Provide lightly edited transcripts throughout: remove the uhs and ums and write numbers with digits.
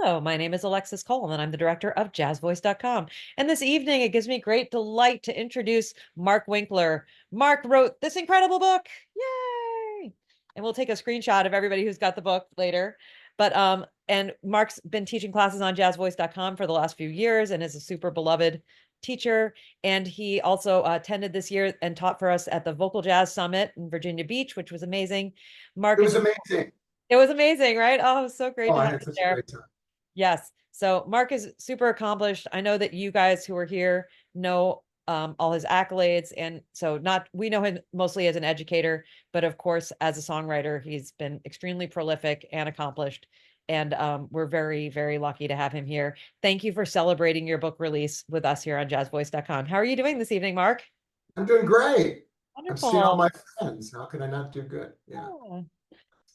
Hello, my name is Alexis Cole, and I'm the director of jazzvoice.com. And this evening, it gives me great delight to introduce Mark Winkler. Mark wrote this incredible book. Yay! And we'll take a screenshot of everybody who's got the book later. And Mark's been teaching classes on jazzvoice.com for the last few years and is a super beloved teacher. And he also attended this year and taught for us at the Vocal Jazz Summit in Virginia Beach, which was amazing. Mark It is was amazing. it was amazing, right? Oh, it was so great Oh, to I have had you such a there. great time. Yes. So Mark is super accomplished. I know that you guys who are here know all his accolades. And so we know him mostly as an educator, but of course, as a songwriter, he's been extremely prolific and accomplished. And we're very, very lucky to have him here. Thank you for celebrating your book release with us here on jazzvoice.com. How are you doing this evening, Mark? I'm doing great. I'm seeing all Wonderful. my friends. How can I not do good? Yeah. Oh,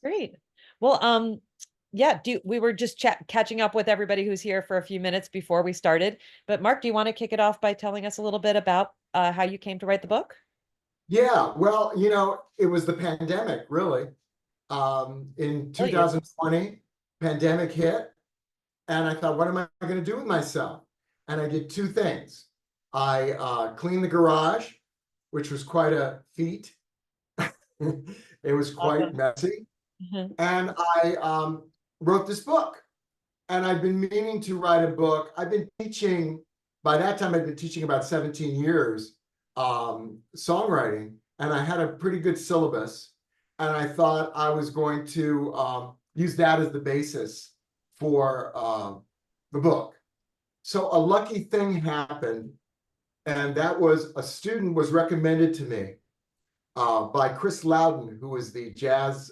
great. Well, yeah, we were just catching up with everybody who's here for a few minutes before we started. But Mark, do you want to kick it off by telling us a little bit about how you came to write the book? Yeah. Well, it was the pandemic, really. In Oh, yeah. 2020, pandemic hit, and I thought, what am I going to do with myself? And I did two things. I cleaned the garage, which was quite a feat. It was quite Awesome. messy. Mhm. And I wrote this book. And I've been meaning to write a book. I've been teaching, by that time, I'd been teaching about 17 years songwriting, and I had a pretty good syllabus. And I thought I was going to use that as the basis for the book. So a lucky thing happened, and that was a student was recommended to me by Chris Loudon, who is the jazz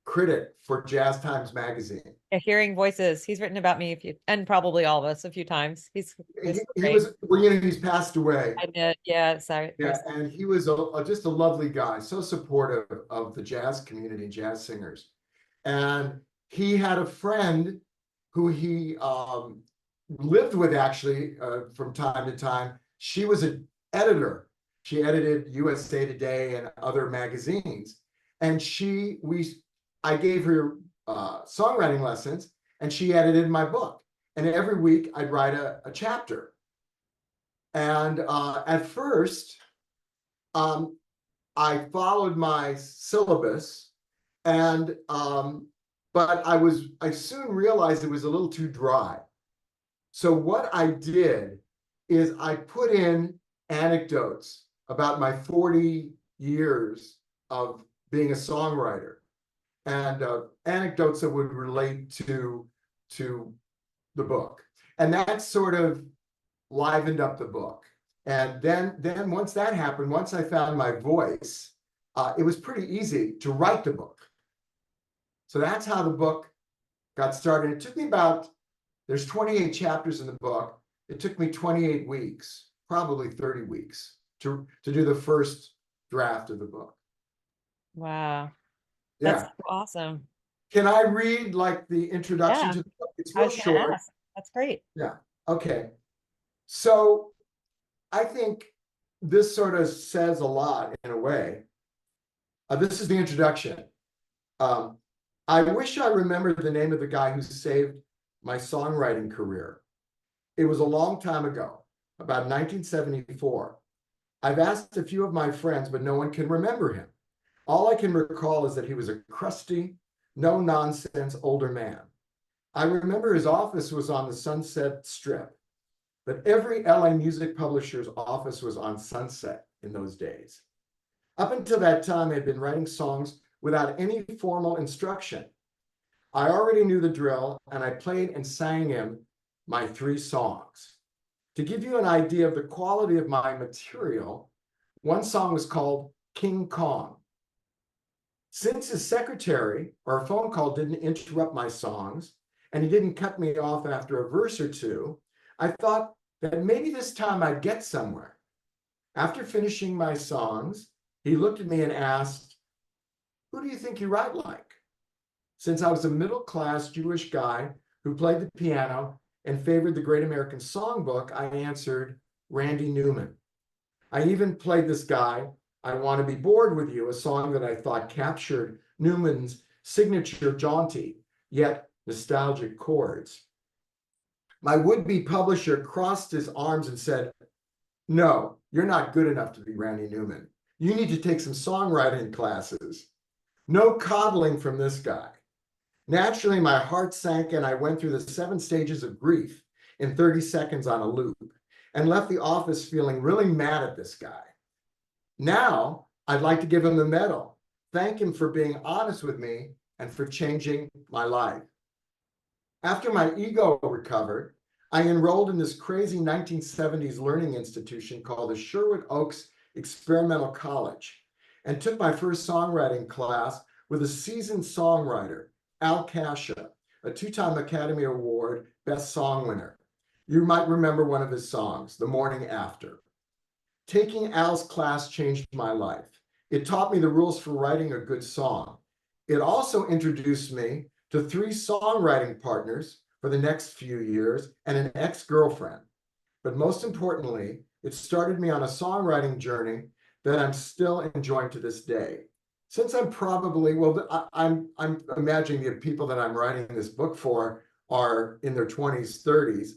critic for Jazz Times Magazine. Yeah, hearing voices. He's written about me and probably all of us a few times. He's He great. was, well, he's passed away. I did. Yeah, sorry. Yeah, and he was just a lovely guy, so supportive of the jazz community, jazz singers. And he had a friend who he lived with actually from time to time. She was an editor. She edited USA Today and other magazines. And I gave her songwriting lessons, and she edited my book. And every week I'd write a chapter. And at first, I followed my syllabus, and but I soon realized it was a little too dry. So what I did is I put in anecdotes about my 40 years of being a songwriter, and anecdotes that would relate to the book, and that sort of livened up the book. And then once that happened, once I found my voice, it was pretty easy to write the book. So that's how the book got started. It took me there's 28 chapters in the book. It took me 28 weeks, probably 30 weeks to do the first draft of the book. Wow. That's Yeah. so awesome. Can I read like the introduction Yeah. to the book? It's I real was going to short. ask. That's great. Yeah. Okay. So I think this sort of says a lot in a way. This is the introduction. I wish I remembered the name of the guy who saved my songwriting career. It was a long time ago, about 1974. I've asked a few of my friends, but no one can remember him. All I can recall is that he was a crusty, no-nonsense older man. I remember his office was on the Sunset Strip, but every LA music publisher's office was on Sunset in those days. Up until that time, I had been writing songs without any formal instruction. I already knew the drill, and I played and sang him my 3 songs. To give you an idea of the quality of my material, one song was called King Kong. Since his secretary or a phone call didn't interrupt my songs, and he didn't cut me off after a verse or two, I thought that maybe this time I'd get somewhere. After finishing my songs, he looked at me and asked, "Who do you think you write like?" Since I was a middle-class Jewish guy who played the piano and favored the Great American Songbook, I answered, Randy Newman. I even played this guy, I Want to Be Bored with You, a song that I thought captured Newman's signature jaunty, yet nostalgic chords. My would-be publisher crossed his arms and said, "No, you're not good enough to be Randy Newman. You need to take some songwriting classes. No coddling from this guy." Naturally, my heart sank and I went through the 7 stages of grief in 30 seconds on a loop and left the office feeling really mad at this guy. Now, I'd like to give him the medal, thank him for being honest with me and for changing my life. After my ego recovered, I enrolled in this crazy 1970s learning institution called the Sherwood Oaks Experimental College and took my first songwriting class with a seasoned songwriter, Al Kasha, a 2-time Academy Award Best Song winner. You might remember one of his songs, The Morning After. Taking Al's class changed my life. It taught me the rules for writing a good song. It also introduced me to 3 songwriting partners for the next few years and an ex-girlfriend. But most importantly, it started me on a songwriting journey that I'm still enjoying to this day. Since I'm probably, well, I'm imagining the people that I'm writing this book for are in their 20s, 30s.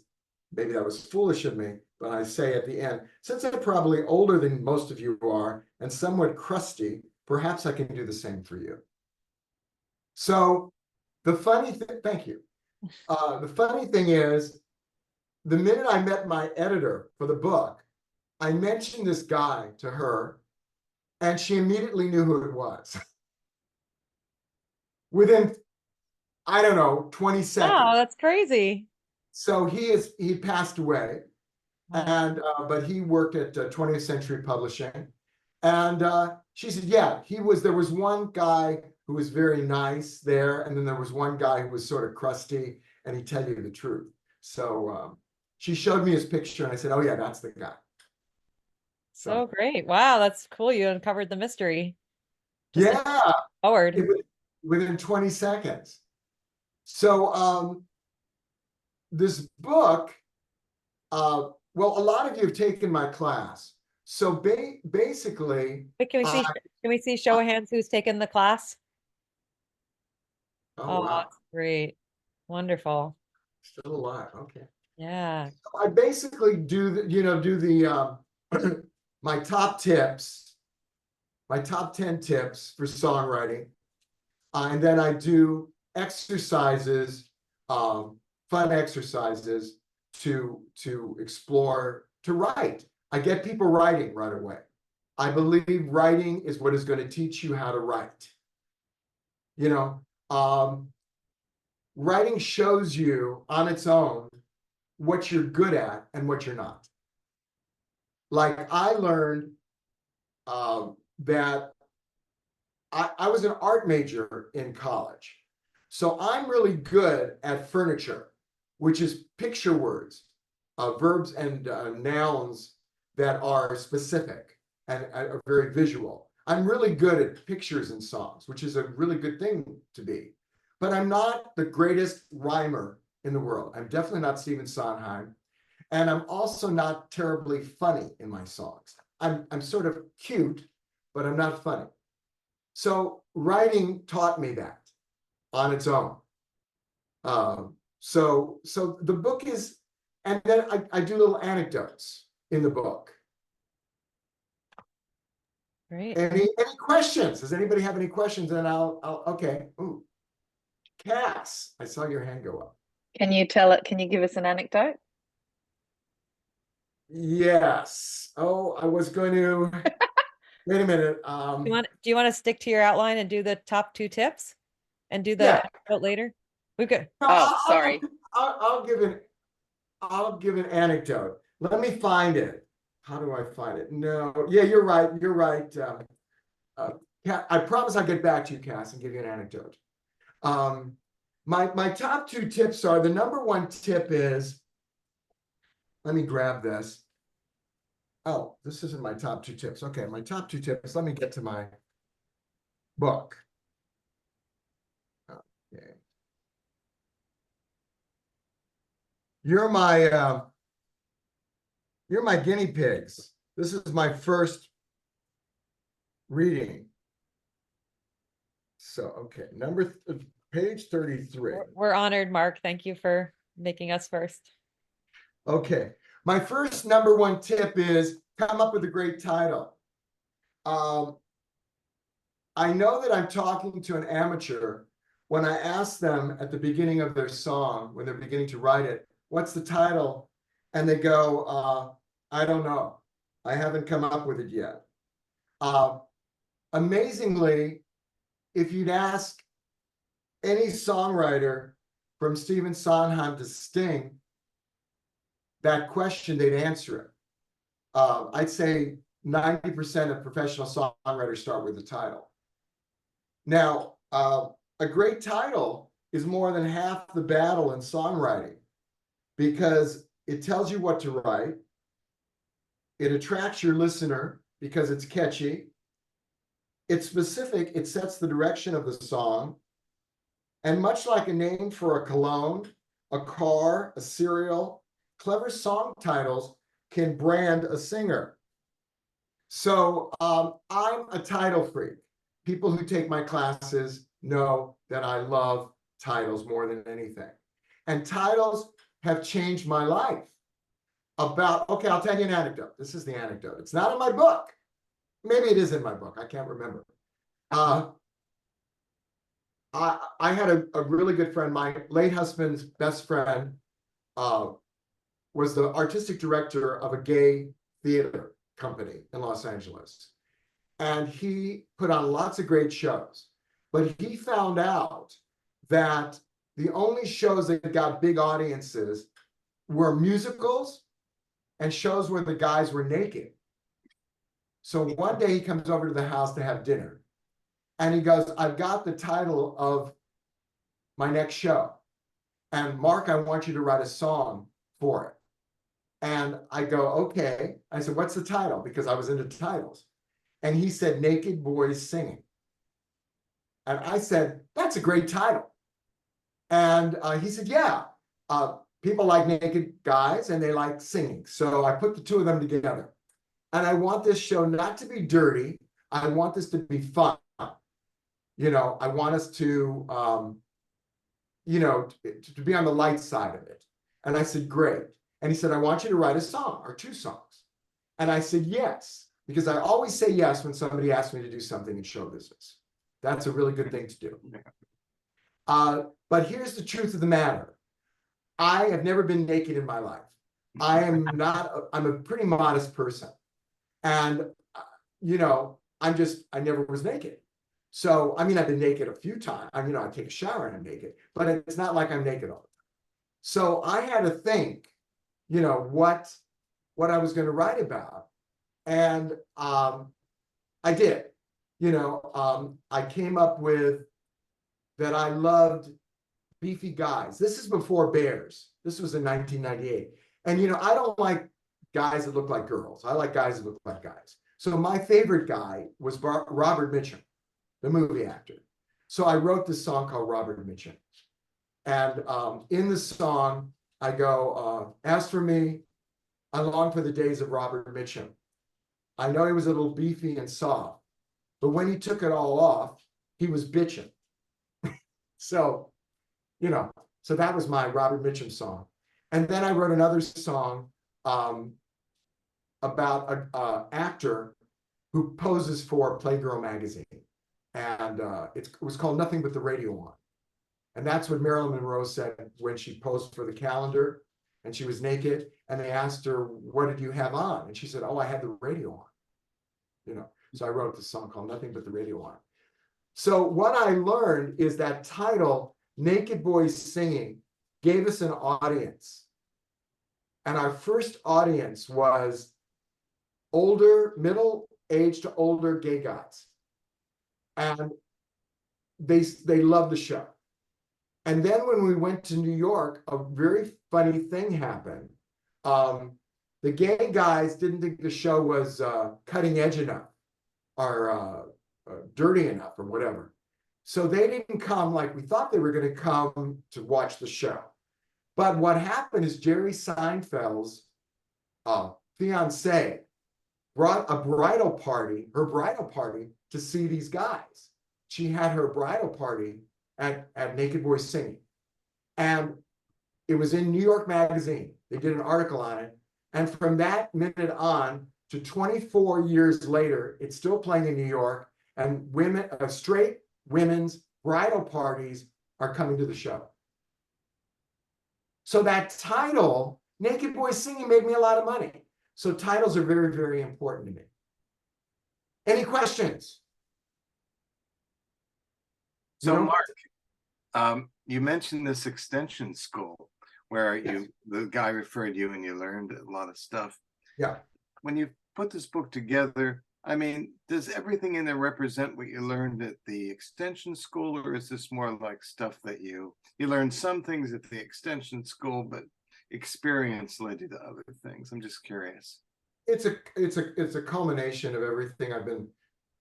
Maybe that was foolish of me, but I say at the end, since I'm probably older than most of you are and somewhat crusty, perhaps I can do the same for you. So the funny thing, thank you. The funny thing is, the minute I met my editor for the book, I mentioned this guy to her, and she immediately knew who it was. Within, I don't know, 20 Oh, seconds. that's crazy. So he passed away, and but he worked at 20th Century Publishing. And she said, yeah, there was one guy who was very nice there, and then there was one guy who was sort of crusty, and he'd tell you the truth. So she showed me his picture, and I said, oh yeah, that's the guy. So great. Wow, that's cool. You uncovered the mystery. Just Yeah, forward. within 20 seconds. So this book, well, a lot of you have taken my class. So basically, Wait, can we see show of hands who's taken the class? oh Oh, wow, that's great. Wonderful. still alive. Okay. Yeah. I basically do the my top tips, my top 10 tips for songwriting. And then I do exercises, fun exercises to explore, to write. I get people writing right away. I believe writing is what is going to teach you how to write. You know, writing shows you on its own what you're good at and what you're not. Like I learned that I was an art major in college. So I'm really good at furniture, which is picture words, verbs and nouns that are specific and are very visual. I'm really good at pictures and songs, which is a really good thing to be. But I'm not the greatest rhymer in the world. I'm definitely not Stephen Sondheim. And I'm also not terribly funny in my songs. I'm sort of cute, but I'm not funny. So writing taught me that on its own. So the book is, and then I do little anecdotes in the book. Great. Any questions? Does anybody have any questions? And I'll okay. Ooh, Cass, I saw your hand go up. Can you tell it? Can you give us an anecdote? Yes. Oh, I was going to. Wait a minute. Do you want to stick to your outline and do the top 2 tips and do the Yeah. anecdote later? We could. No, Oh, sorry. I'll give an anecdote. Let me find it. How do I find it? No, yeah, you're right. You're right. I promise I'll get back to you, Cass, and give you an anecdote. My top 2 tips are, the number 1 tip is, let me grab this. Oh, this isn't my top 2 tips. Okay, my top 2 tips. Let me get to my book. Okay. You're my guinea pigs. This is my first reading. So, okay, page 33. We're honored, Mark. Thank you for making us first. Okay. My first number one tip is come up with a great title. I know that I'm talking to an amateur when I ask them at the beginning of their song, when they're beginning to write it, what's the title? And they go, I don't know. I haven't come up with it yet. Amazingly, if you'd ask any songwriter from Stephen Sondheim to Sting that question, they'd answer it. I'd say 90% of professional songwriters start with the title. Now, a great title is more than half the battle in songwriting because it tells you what to write. It attracts your listener because it's catchy. It's specific. It sets the direction of the song. And much like a name for a cologne, a car, a cereal, clever song titles can brand a singer. So I'm a title freak. People who take my classes know that I love titles more than anything. And titles have changed my life. Okay, I'll tell you an anecdote. This is the anecdote. It's not in my book. Maybe it is in my book. I can't remember. I had a really good friend. My late husband's best friend was the artistic director of a gay theater company in Los Angeles. And he put on lots of great shows. But he found out that the only shows that got big audiences were musicals and shows where the guys were naked. So one day he comes over to the house to have dinner. And he goes, I've got the title of my next show. And Mark, I want you to write a song for it. And I go, okay. I said, what's the title? Because I was into titles. And he said, Naked Boys Singing. And I said, that's a great title. And he said, yeah, people like naked guys and they like singing. So I put the two of them together. And I want this show not to be dirty. I want this to be fun. You know, I want us to, you know, to be on the light side of it. And I said, great. And he said, I want you to write a song or two songs. And I said, yes, because I always say yes when somebody asks me to do something in show business. That's a really good thing to do. But here's the truth of the matter. I have never been naked in my life. I'm a pretty modest person. And, you know, I never was naked. So, I mean, I've been naked a few times. I take a shower and I'm naked, but it's not like I'm naked all the time. So I had to think, you know, what I was going to write about. And I did, you know, I came up with that I loved beefy guys. This is before Bears. This was in 1998. And, you know, I don't like guys that look like girls. I like guys that look like guys. So my favorite guy was Robert Mitchum, the movie actor. So I wrote this song called Robert Mitchum. And in the song, I go, as for me, I long for the days of Robert Mitchum. I know he was a little beefy and soft, but when he took it all off, he was bitching. So, you know, so that was my Robert Mitchum song. And then I wrote another song about an actor who poses for Playgirl magazine. And it was called Nothing But the Radio On. And that's what Marilyn Monroe said when she posed for the calendar and she was naked. And they asked her, what did you have on? And she said, oh, I had the radio on. You know, so I wrote this song called Nothing But the Radio On. So what I learned is that title, Naked Boys Singing, gave us an audience. And our first audience was older, middle-aged to older gay guys. And they loved the show. And then when we went to New York, a very funny thing happened. The gay guys didn't think the show was cutting edge enough or dirty enough or whatever. So they didn't come like we thought they were going to come to watch the show. But what happened is Jerry Seinfeld's fiance brought her bridal party to see these guys. She had her bridal party at Naked Boys Singing. And it was in New York Magazine. They did an article on it. And from that minute on to 24 years later, it's still playing in New York. And women, straight women's bridal parties are coming to the show. So that title, Naked Boys Singing, made me a lot of money. So titles are very, very important to me. Any questions? So Mark, you mentioned this extension school where the guy referred you and you learned a lot of stuff. Yeah. When you put this book together, I mean, does everything in there represent what you learned at the extension school, or is this more like stuff that you learned some things at the extension school, but experience led you to other things? I'm just curious. It's a culmination of everything I've been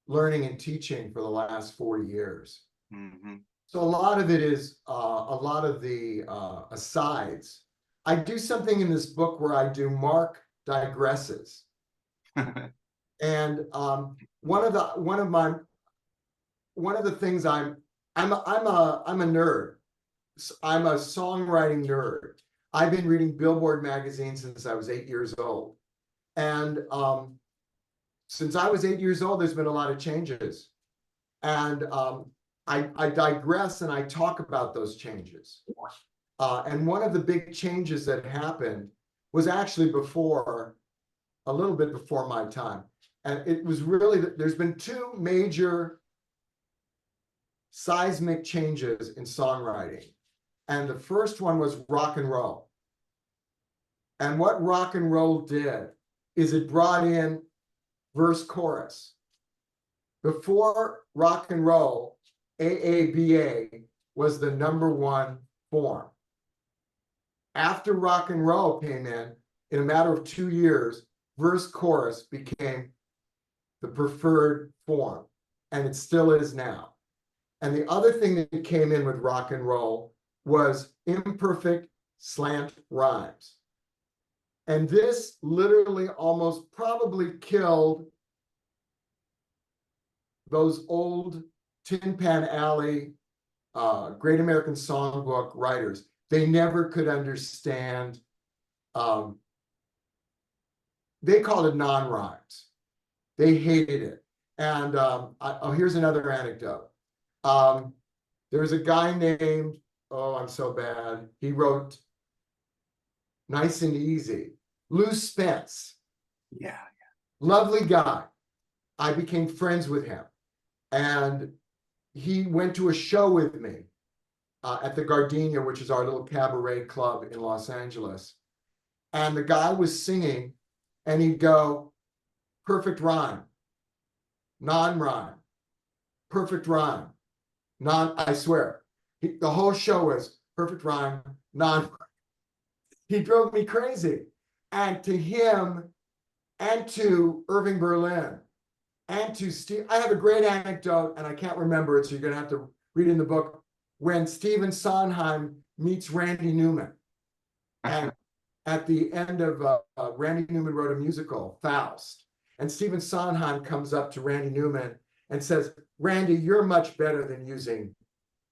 learning and teaching for the last 40 years. Mm-hmm. So a lot of it is a lot of the asides. I do something in this book where I do Mark digresses. And one of the things I'm a nerd. I'm a songwriting nerd. I've been reading Billboard magazine since I was 8 years old. And since I was 8 years old, there's been a lot of changes. And I digress and I talk about those changes. And one of the big changes that happened was actually a little bit before my time. And it was really, there's been two major seismic changes in songwriting. And the first one was rock and roll. And what rock and roll did is it brought in verse chorus. Before rock and roll, AABA was the #1 form. After rock and roll came in a matter of 2 years, verse chorus became the preferred form, and it still is now. And the other thing that came in with rock and roll was imperfect slant rhymes. And this literally almost probably killed those old Tin Pan Alley, Great American Songbook writers. They never could understand, they called it non-rhymes. They hated it. And here's another anecdote. There's a guy named, oh, I'm so bad. He wrote Nice and Easy. Lou Spence. Yeah. Lovely guy. I became friends with him. And he went to a show with me at the Gardenia, which is our little cabaret club in Los Angeles. And the guy was singing and he'd go, perfect rhyme, non-rhyme, perfect rhyme, I swear. The whole show was perfect rhyme, non-rhyme. He drove me crazy. And to him and to Irving Berlin and to Steve, I have a great anecdote and I can't remember it, so you're going to have to read in the book, when Stephen Sondheim meets Randy Newman. And at the end of, Randy Newman wrote a musical, Faust. And Stephen Sondheim comes up to Randy Newman and says, Randy, you're much better than using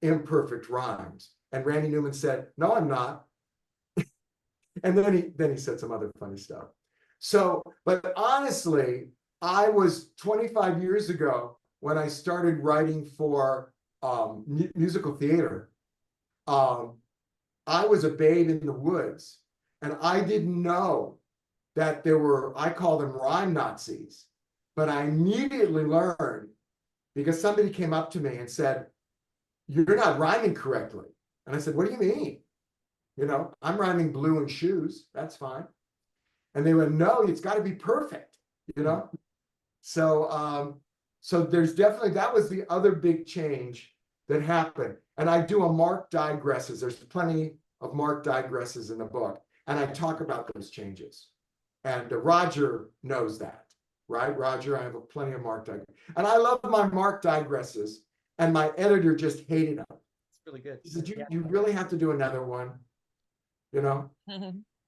imperfect rhymes. And Randy Newman said, no, I'm not. And then he said some other funny stuff. So, but honestly, I was 25 years ago when I started writing for musical theater. I was a babe in the woods, and I didn't know that there were, I call them rhyme Nazis, but I immediately learned because somebody came up to me and said, you're not rhyming correctly. And I said, what do you mean? You know, I'm rhyming blue and shoes. That's fine. And they went, no, it's got to be perfect, you know? So, so there's definitely, that was the other big change that happened. And I do a Mark digresses. There's plenty of Mark digresses in the book. And I talk about those changes. And Roger knows that, right? Roger, I have plenty of Mark digresses. And I love my Mark digresses. And my editor just hated them. It's really good. He said, you really have to do another one, you know?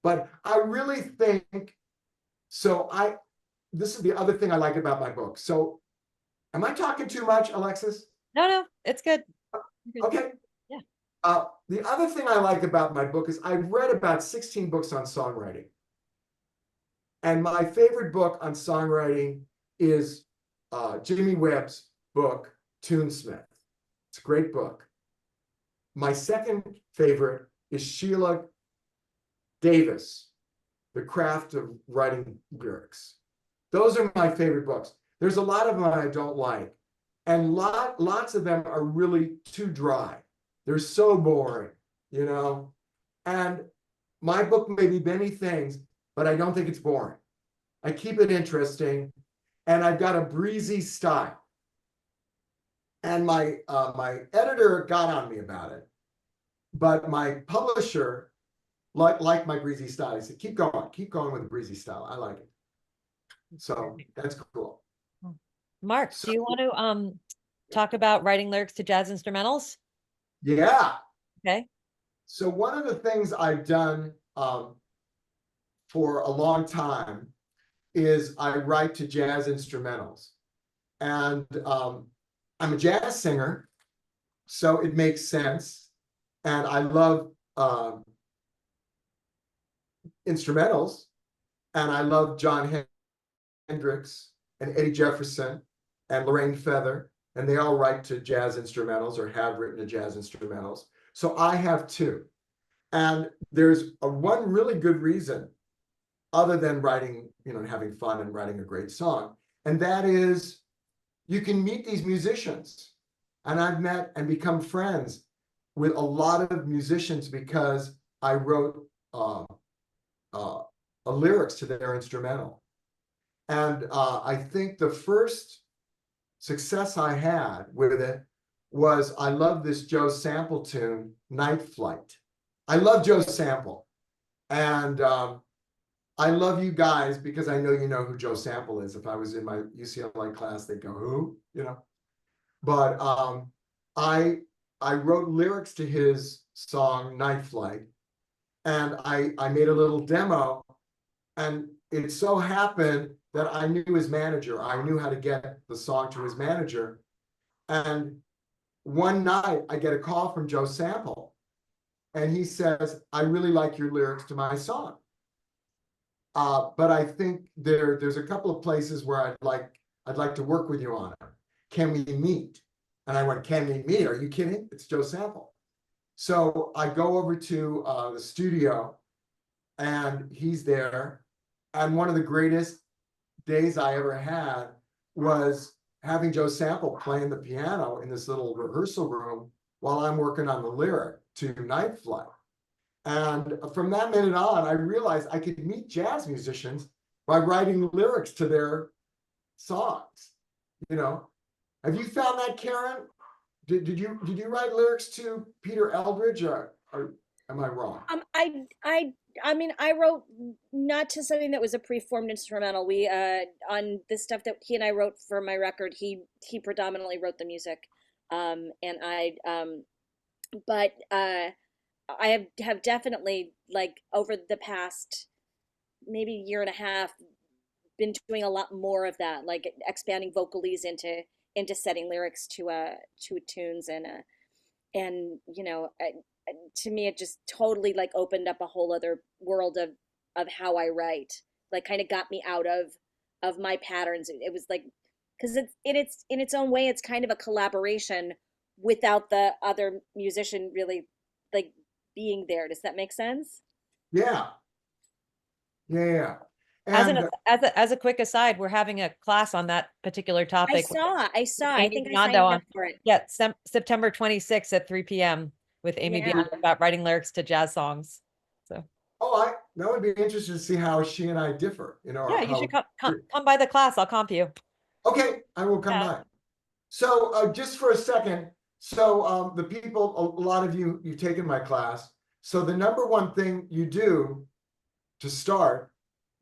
But I really think, so this is the other thing I like about my book. So am I talking too much, Alexis? No, it's good. Okay. The other thing I like about my book is I've read about 16 books on songwriting. And my favorite book on songwriting is Jimmy Webb's book, Tunesmith. It's a great book. My second favorite is Sheila Davis, The Craft of Writing Lyrics. Those are my favorite books. There's a lot of them I don't like. And lots of them are really too dry. They're so boring, you know? And my book may be many things, but I don't think it's boring. I keep it interesting, and I've got a breezy style. And my editor got on me about it, but my publisher liked my breezy style. He said, keep going with the breezy style. I like it. So that's cool. Mark, do you want to talk about writing lyrics to jazz instrumentals? Yeah. Okay. So one of the things I've done for a long time is I write to jazz instrumentals. And I'm a jazz singer, so it makes sense. And I love instrumentals. And I love John Hendricks and Eddie Jefferson and Lorraine Feather. And they all write to jazz instrumentals or have written to jazz instrumentals. So I have two. And there's one really good reason, other than writing, having fun and writing a great song. And that is, you can meet these musicians. And I've met and become friends with a lot of musicians because I wrote lyrics to their instrumental. And I think the first success I had with it was, I love this Joe Sample tune, Night Flight. I love Joe Sample. And I love you guys because I know you know who Joe Sample is. If I was in my UCLA class, they'd go, who? But I wrote lyrics to his song, Night Flight. And I made a little demo. And it so happened that I knew his manager. I knew how to get the song to his manager. And one night I get a call from Joe Sample. And he says, I really like your lyrics to my song. But I think there's a couple of places where I'd like to work with you on it. Can we meet? And I went, can we meet? Are you kidding? It's Joe Sample. So I go over to the studio and he's there. And one of the greatest days I ever had was having Joe Sample playing the piano in this little rehearsal room while I'm working on the lyric to Night Flight. And from that minute on, I realized I could meet jazz musicians by writing lyrics to their songs. Have you found that, Karen? Did you write lyrics to Peter Eldridge, or am I wrong? I mean, I wrote not to something that was a preformed instrumental. We on the stuff that he and I wrote for my record, he predominantly wrote the music, and but I have definitely, like, over the past maybe year and a half, been doing a lot more of that, like expanding vocalies into setting lyrics to tunes, and to me it just totally, like, opened up a whole other world of how I write, like kind of got me out of my patterns. It was like, because it's in its own way, it's kind of a collaboration without the other musician really, like, being there. Does that make sense? Yeah. And As a quick aside, we're having a class on that particular topic. I saw. I Amy think I Biondo signed up for it. Yeah, September 26th at 3 p.m. with Amy Yeah. Biondo about writing lyrics to jazz songs. So that would be interesting to see how she and I differ. yeah, you should come by the class. I'll comp you. Okay, I will come by. So just for a second, so the people, a lot of you've taken my class. So the number one thing you do to start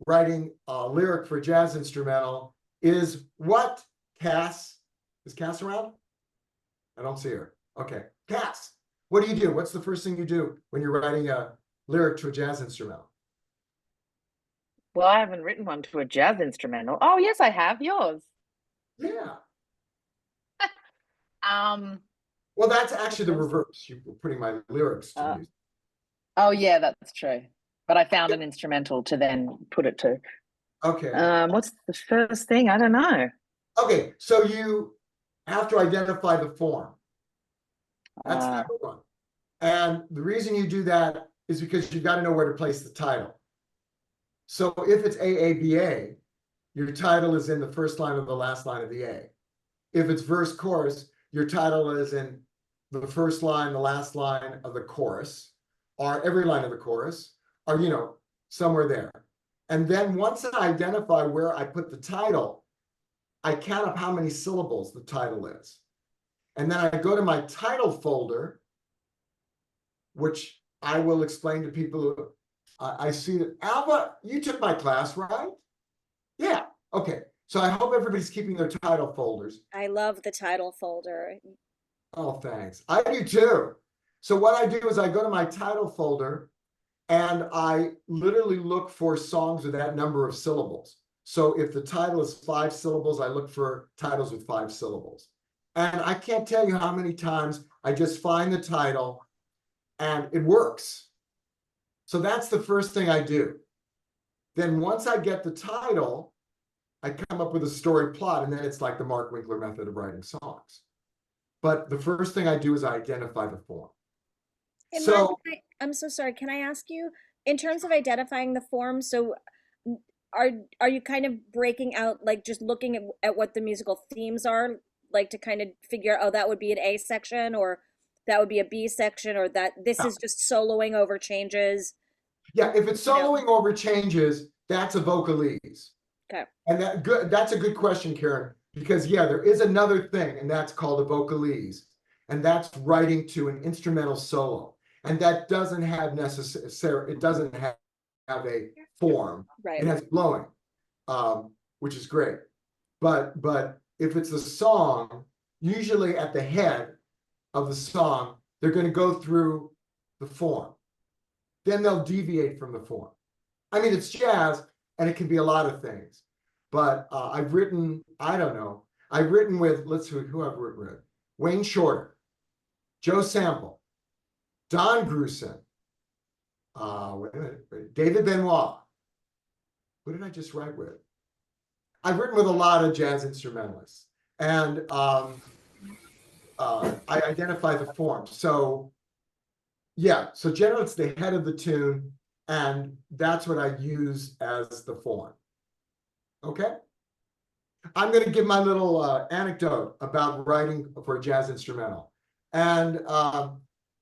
writing a lyric for jazz instrumental is what, Cass? Is Cass around? I don't see her. Okay, Cass, what do you do? What's the first thing you do when you're writing a lyric to a jazz instrumental? Well, I haven't written one to a jazz instrumental. Oh, yes, I have. Yours. Yeah. Well, that's actually the reverse. You're putting my lyrics to music. Oh yeah, that's true. But I found an instrumental to then put it to. Okay. What's the first thing? I don't know. Okay, so you have to identify the form. That's Uh, number one. And the reason you do that is because you've got to know where to place the title. So if it's AABA, your title is in the first line or the last line of the A. If it's verse chorus, your title is in the first line, the last line of the chorus, or every line of the chorus, or, you know, somewhere there. And then once I identify where I put the title, I count up how many syllables the title is. And then I go to my title folder, which I will explain to people. I see that, Alva, you took my class, right? Yeah, okay. So I hope everybody's keeping their title folders. I love the title folder. Oh, thanks. I do too. So what I do is I go to my title folder and I literally look for songs with that number of syllables. So if the title is 5 syllables, I look for titles with 5 syllables. And I can't tell you how many times I just find the title and it works. So that's the first thing I do. Then once I get the title, I come up with a story plot, and then it's like the Mark Winkler method of writing songs. But the first thing I do is I identify the form. And So Mark, I'm so sorry. Can I ask you, in terms of identifying the form, so are you kind of breaking out, like just looking at what the musical themes are, like to kind of figure out, oh, that would be an A section, or that would be a B section, or that this is just soloing over changes? yeah, if it's You know. soloing over changes, that's a vocalese. Okay. And that's a good question, Karen, because yeah, there is another thing, and that's called a vocalese. And that's writing to an instrumental solo. And that doesn't have it doesn't have a form. Right. It has flowing, which is great. But if it's a song, usually at the head of the song, they're going to go through the form. Then they'll deviate from the form. I mean, it's jazz, and it can be a lot of things. But I've written, I don't know, I've written with, let's see, who I've written with. Wayne Shorter, Joe Sample, Don Grusin, David Benoit. Who did I just write with? I've written with a lot of jazz instrumentalists, and I identify the form. So yeah, so generally it's the head of the tune, and that's what I use as the form. Okay? I'm going to give my little anecdote about writing for a jazz instrumental. And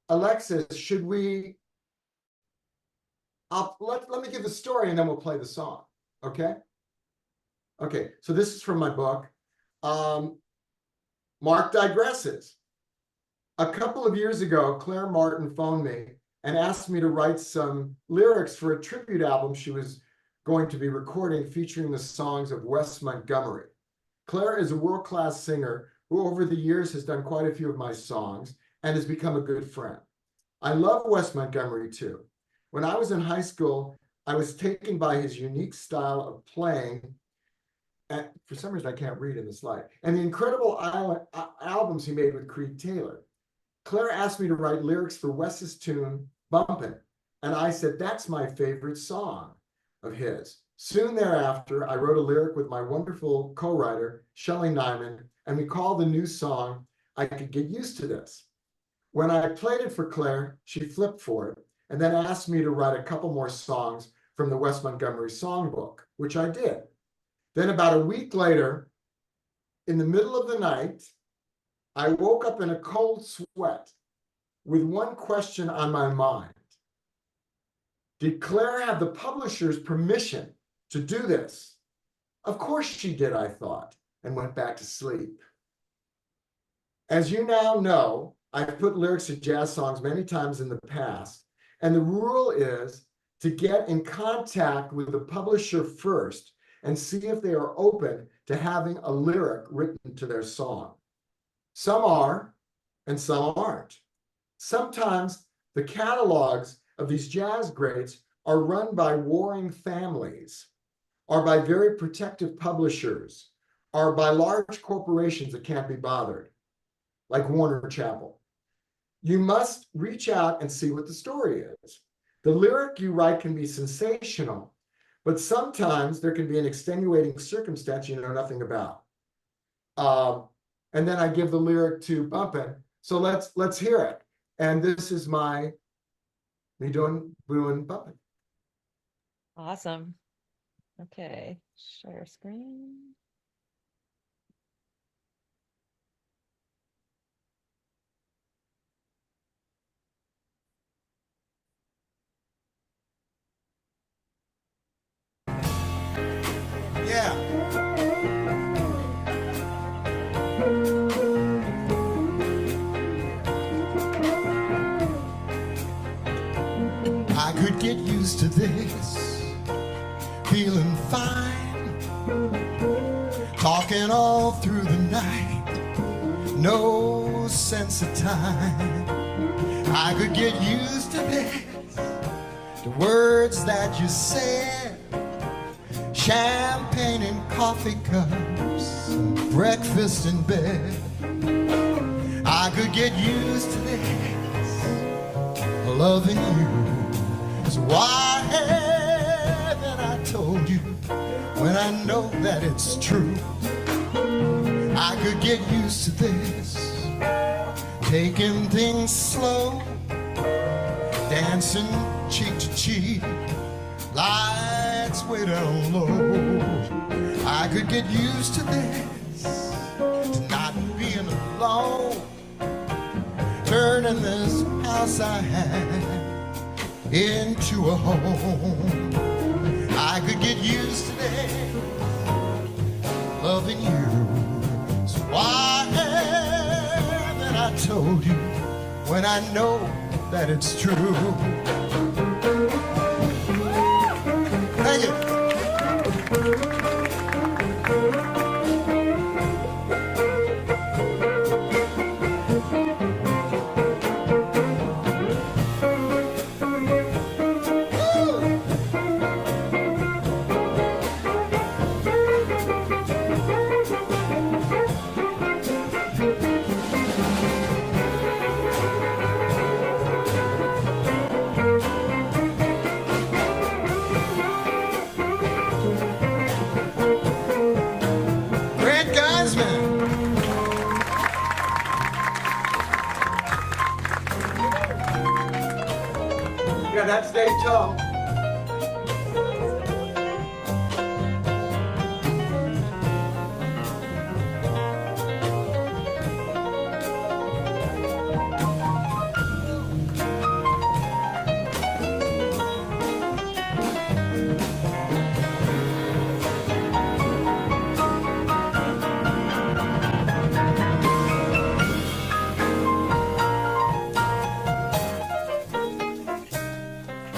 Alexis, should we, let me give the story and then we'll play the song. Okay? Okay, so this is from my book. Mark digresses. A couple of years ago, Claire Martin phoned me and asked me to write some lyrics for a tribute album she was going to be recording featuring the songs of Wes Montgomery. Claire is a world-class singer who over the years has done quite a few of my songs and has become a good friend. I love Wes Montgomery too. When I was in high school, I was taken by his unique style of playing, and for some reason I can't read in the slide, and the incredible albums he made with Creed Taylor. Claire asked me to write lyrics for Wes's tune, Bumpin', and I said, that's my favorite song of his. Soon thereafter, I wrote a lyric with my wonderful co-writer, Shelley Nyman, and we called the new song, I Could Get Used to This. When I played it for Claire, she flipped for it, and then asked me to write a couple more songs from the Wes Montgomery songbook, which I did. Then about a week later, in the middle of the night, I woke up in a cold sweat with one question on my mind. Did Claire have the publisher's permission to do this? Of course she did, I thought, and went back to sleep. As you now know, I've put lyrics to jazz songs many times in the past, and the rule is to get in contact with the publisher first and see if they are open to having a lyric written to their song. Some are, and some aren't. Sometimes the catalogs of these jazz greats are run by warring families, or by very protective publishers, or by large corporations that can't be bothered, like Warner Chappell. You must reach out and see what the story is. The lyric you write can be sensational, but sometimes there can be an extenuating circumstance you know nothing about. And then I give the lyric to Bumpin'. So let's hear it. And this is me doing Bumpin'. Awesome. Okay, share screen. Yeah. I could get used to this, feeling fine, talking all through the night, no sense of time. I could get used to this, the words that you said, champagne and coffee cups, breakfast in bed. I could get used to this, loving you. So why haven't I told you when I know that it's true? I could get used to this, taking things slow, dancing cheek to cheek, lights way down low. I could get used to this, to not being alone, turning this house I had into a home. I could get used to this, loving you. So why haven't I told you when I know that it's true? Thank you. Yeah, that's Dave Tone.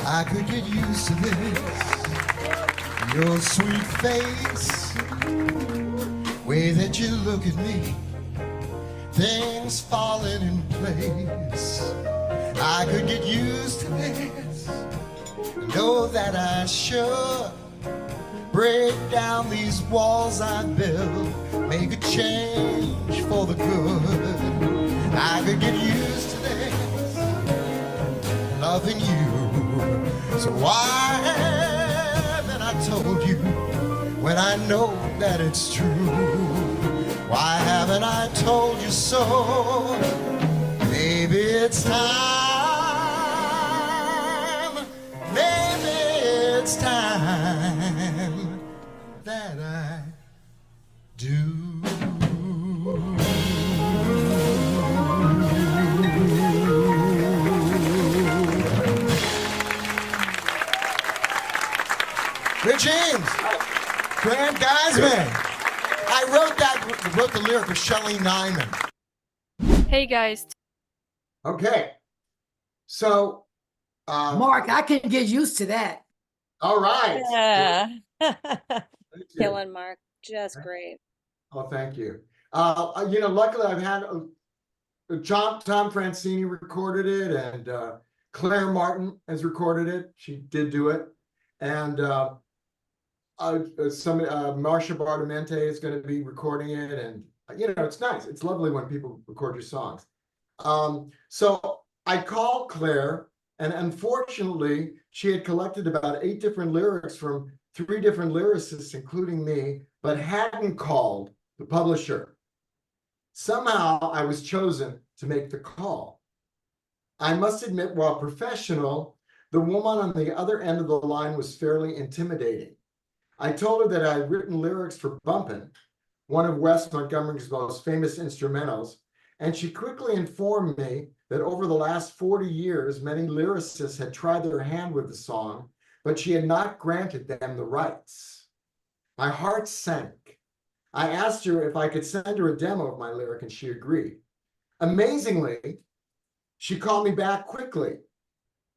I could get used to this, your sweet face, way that you look at me, things falling in place. I could get used to this, know that I should break down these walls I built, make a change for the good. I could get used to this, loving you. So why haven't I told you when I know that it's true? Why haven't I told you so? Maybe it's time, maybe it's time that I do. Rich James, Grant Geisman. I wrote the lyric with Shelley Nyman. Hey guys. Okay. So, Mark, I can get used to that. all right. Yeah. Thank you. Killing Mark, just great. Oh, thank you. Luckily I've had Tom Francini recorded it, and Claire Martin has recorded it. She did do it. And Marcia Bardamente is going to be recording it, and it's nice. It's lovely when people record your songs. So I called Claire, and unfortunately, she had collected about 8 different lyrics from 3 different lyricists, including me, but hadn't called the publisher. Somehow I was chosen to make the call. I must admit, while professional, the woman on the other end of the line was fairly intimidating. I told her that I had written lyrics for Bumpin', one of Wes Montgomery's most famous instrumentals, and she quickly informed me that over the last 40 years, many lyricists had tried their hand with the song, but she had not granted them the rights. My heart sank. I asked her if I could send her a demo of my lyric, and she agreed. Amazingly, she called me back quickly.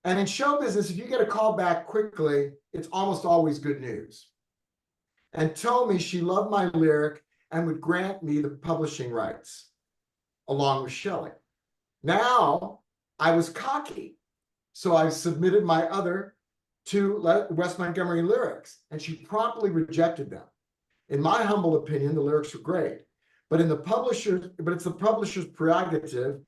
And in show business, if you get a call back quickly, it's almost always good news. And told me she loved my lyric and would grant me the publishing rights, along with Shelley. Now, I was cocky, so I submitted my other 2 Wes Montgomery lyrics, and she promptly rejected them. In my humble opinion, the lyrics were great, but it's the publisher's prerogative.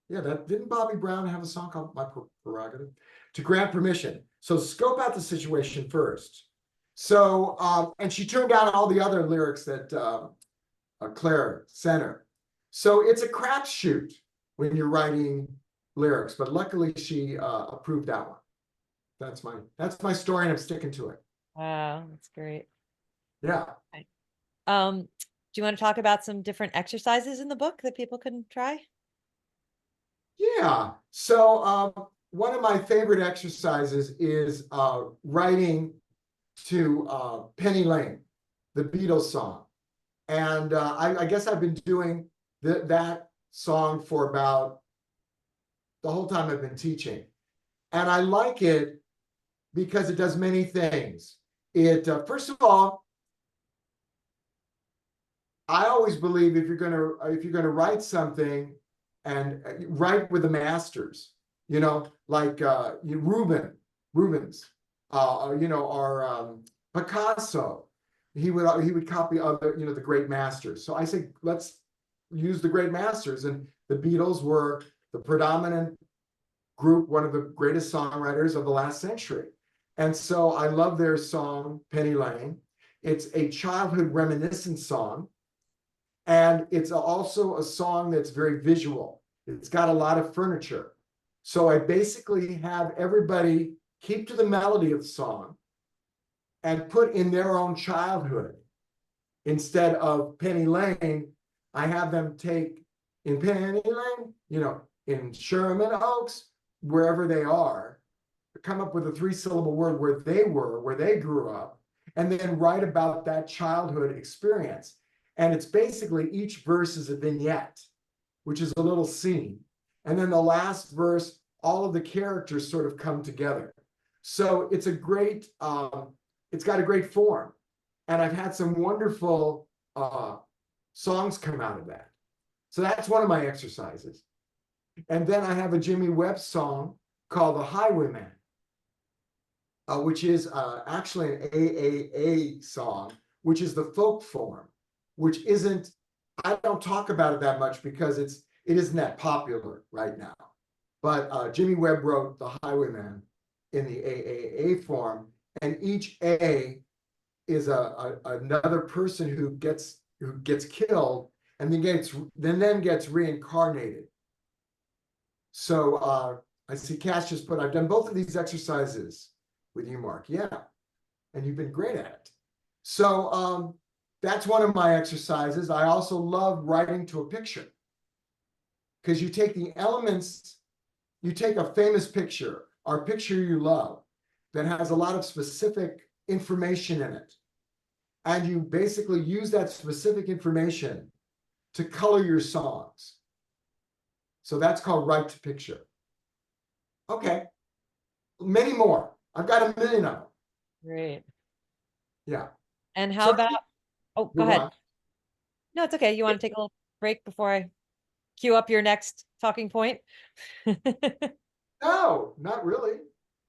Yeah, didn't Bobby Brown have a song called My Prerogative? To grant permission. So scope out the situation first. So, and she turned down all the other lyrics that Claire sent her. So it's a crapshoot when you're writing lyrics, but luckily she approved that one. That's my story, and I'm sticking to it. Wow, that's great. Yeah. Do you want to talk about some different exercises in the book that people can try? Yeah. So one of my favorite exercises is writing to Penny Lane, the Beatles song. And I guess I've been doing that song for about the whole time I've been teaching. And I like it because it does many things. It first of all, I always believe if you're gonna write something, and write with the masters, like Rubens, or Picasso. He would copy other, the great masters. So I say, let's use the great masters, and the Beatles were the predominant group, one of the greatest songwriters of the last century. And so I love their song, Penny Lane. It's a childhood reminiscence song. And it's also a song that's very visual. It's got a lot of furniture. So I basically have everybody keep to the melody of the song and put in their own childhood. Instead of Penny Lane, I have them take in Penny Lane, in Sherman Oaks, wherever they are, come up with a 3-syllable word where they grew up, and then write about that childhood experience. And it's basically each verse is a vignette, which is a little scene. And then the last verse, all of the characters sort of come together. So it's a great, it's got a great form. And I've had some wonderful songs come out of that. So that's one of my exercises. And then I have a Jimmy Webb song called The Highwayman, which is actually an AAA song, which is the folk form, which isn't, I don't talk about it that much because it isn't that popular right now. But Jimmy Webb wrote The Highwayman in the AAA form, and each A is another person who gets killed and then gets reincarnated. So I see Cash just put, I've done both of these exercises with you, Mark. Yeah, and you've been great at it. So that's one of my exercises. I also love writing to a picture, because you take the elements, you take a famous picture or a picture you love that has a lot of specific information in it, and you basically use that specific information to color your songs. So that's called write to picture. Okay, many more. I've got a million of them. Great. Yeah. And how So- about, oh, go ahead. No, it's okay. You want to take a little break before I cue up your next talking point? No, not really.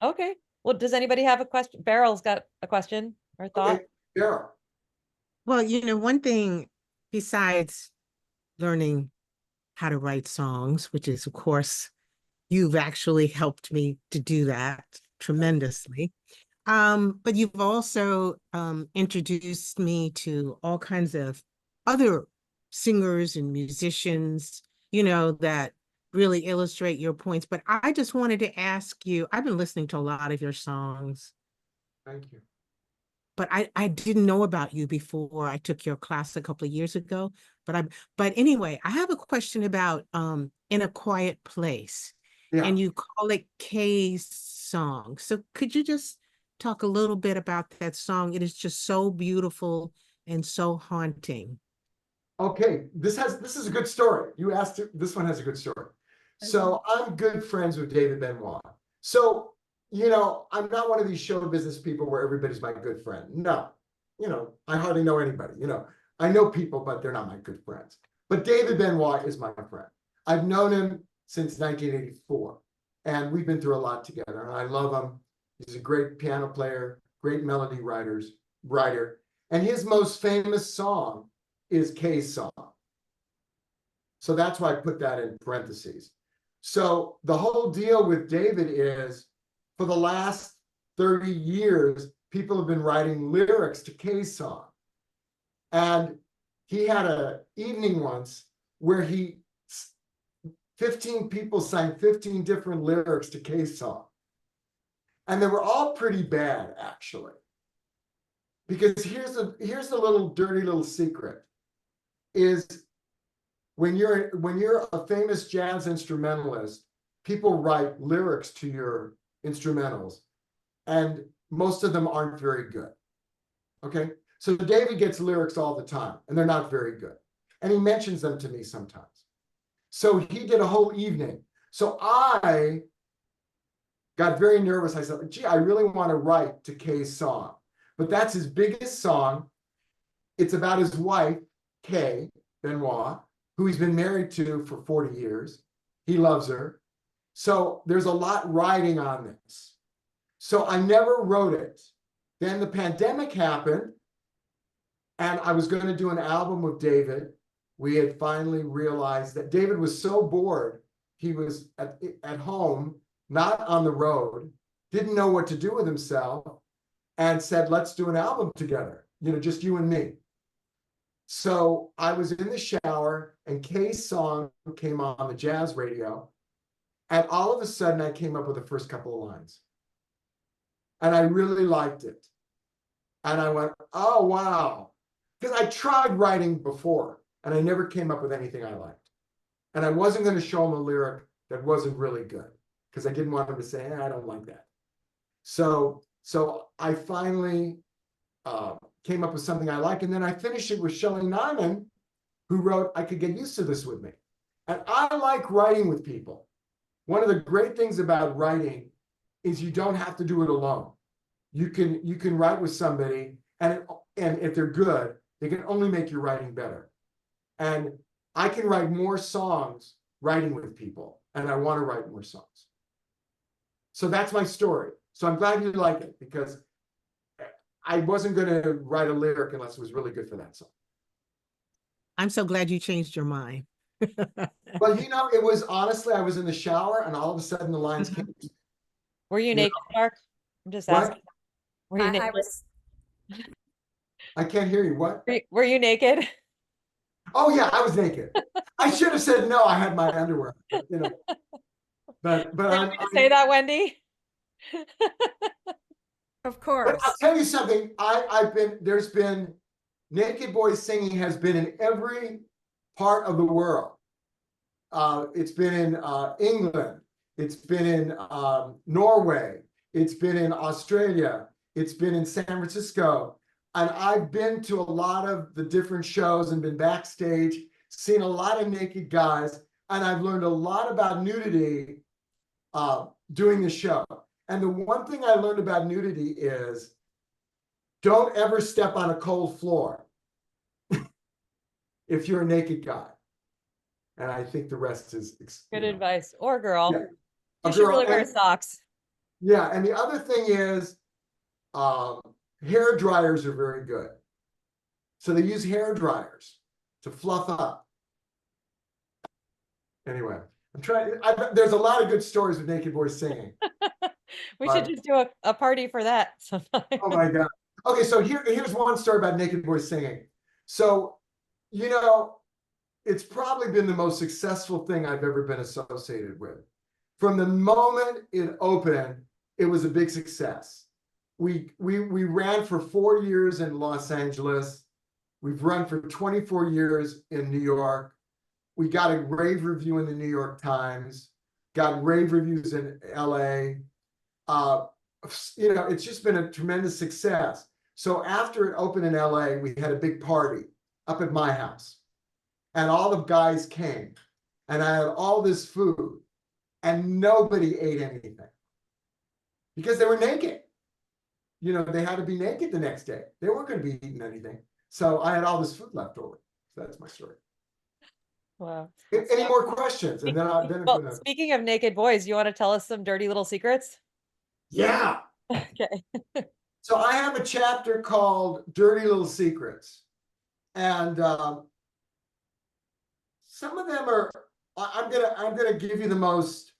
Okay. Well, does anybody have a question? Beryl's got a question or thought. Okay, Daryl. Well, one thing besides learning how to write songs, which is, of course, you've actually helped me to do that tremendously. But you've also introduced me to all kinds of other singers and musicians, that really illustrate your points. But I just wanted to ask you, I've been listening to a lot of your songs, Thank you. but I didn't know about you before I took your class a couple of years ago. But anyway, I have a question about In a Quiet Place. Yeah. And you call it Kay's song. So could you just talk a little bit about that song? It is just so beautiful and so haunting. Okay, this is a good story. You asked it, this one has a good story. So I'm good friends with David Benoit. So, I'm not one of these show business people where everybody's my good friend. No, I hardly know anybody. I know people, but they're not my good friends. But David Benoit is my friend. I've known him since 1984, and we've been through a lot together, and I love him. He's a great piano player, great melody writer, and his most famous song is Kay's song. So that's why I put that in parentheses. So the whole deal with David is, for the last 30 years, people have been writing lyrics to Kay's song. And he had an evening once where 15 people sang 15 different lyrics to Kay's song. And they were all pretty bad, actually. Because here's the little dirty little secret, is when you're a famous jazz instrumentalist, people write lyrics to your instrumentals, and most of them aren't very good. Okay? So David gets lyrics all the time, and they're not very good. And he mentions them to me sometimes. So he did a whole evening. So I got very nervous. I said, gee, I really want to write to Kay's song. But that's his biggest song. It's about his wife, Kay Benoit, who he's been married to for 40 years. He loves her. So there's a lot riding on this. So I never wrote it. Then the pandemic happened, and I was going to do an album with David. We had finally realized that David was so bored. He was at home, not on the road, didn't know what to do with himself, and said, let's do an album together, just you and me. So I was in the shower, and Kay's song came on the jazz radio. And all of a sudden, I came up with the first couple of lines. And I really liked it. And I went, oh, wow. Because I tried writing before, and I never came up with anything I liked. And I wasn't going to show him a lyric that wasn't really good, because I didn't want him to say, I don't like that. So I finally came up with something I like, and then I finished it with Shelley Nyman, who wrote I Could Get Used to This With Me. And I like writing with people. One of the great things about writing is you don't have to do it alone. You can write with somebody, and if they're good, they can only make your writing better. And I can write more songs writing with people, and I want to write more songs. So that's my story. So I'm glad you like it, because I wasn't going to write a lyric unless it was really good for that song. I'm so glad you changed your mind. Well, it was honestly, I was in the shower, and all of a sudden the lines came. Were you naked, Mark? I'm just What? asking. Were you naked? I can't hear you. What? Were you naked? Oh yeah, I was naked. I should have said no. I had my underwear. But Did you say that, Wendy? Of course. But I'll tell you something. There's been naked boys singing has been in every part of the world. It's been in England. It's been in Norway. It's been in Australia. It's been in San Francisco. And I've been to a lot of the different shows and been backstage, seen a lot of naked guys, and I've learned a lot about nudity doing the show. And the one thing I learned about nudity is don't ever step on a cold floor if you're a naked guy. And I think the rest is Good advice. Or girl. Yeah. You should really wear socks. Yeah, and the other thing is hair dryers are very good. So they use hair dryers to fluff up. Anyway, there's a lot of good stories with naked boys singing. We should But- just do a party for that sometime. Oh my God. Okay, so here's one story about naked boys singing. So, it's probably been the most successful thing I've ever been associated with. From the moment it opened, it was a big success. We ran for 4 years in Los Angeles. We've run for 24 years in New York. We got a rave review in the New York Times, got rave reviews in LA. It's just been a tremendous success. So after it opened in LA, we had a big party up at my house. And all the guys came. And I had all this food. And nobody ate anything. Because they were naked. They had to be naked the next day. They weren't going to be eating anything. So I had all this food left over. So that's my story. Wow. Any more questions? And then I'm Well, gonna. speaking of naked boys, you want to tell us some dirty little secrets? Yeah. Okay. So I have a chapter called Dirty Little Secrets. And some of them are, I'm gonna give you the most.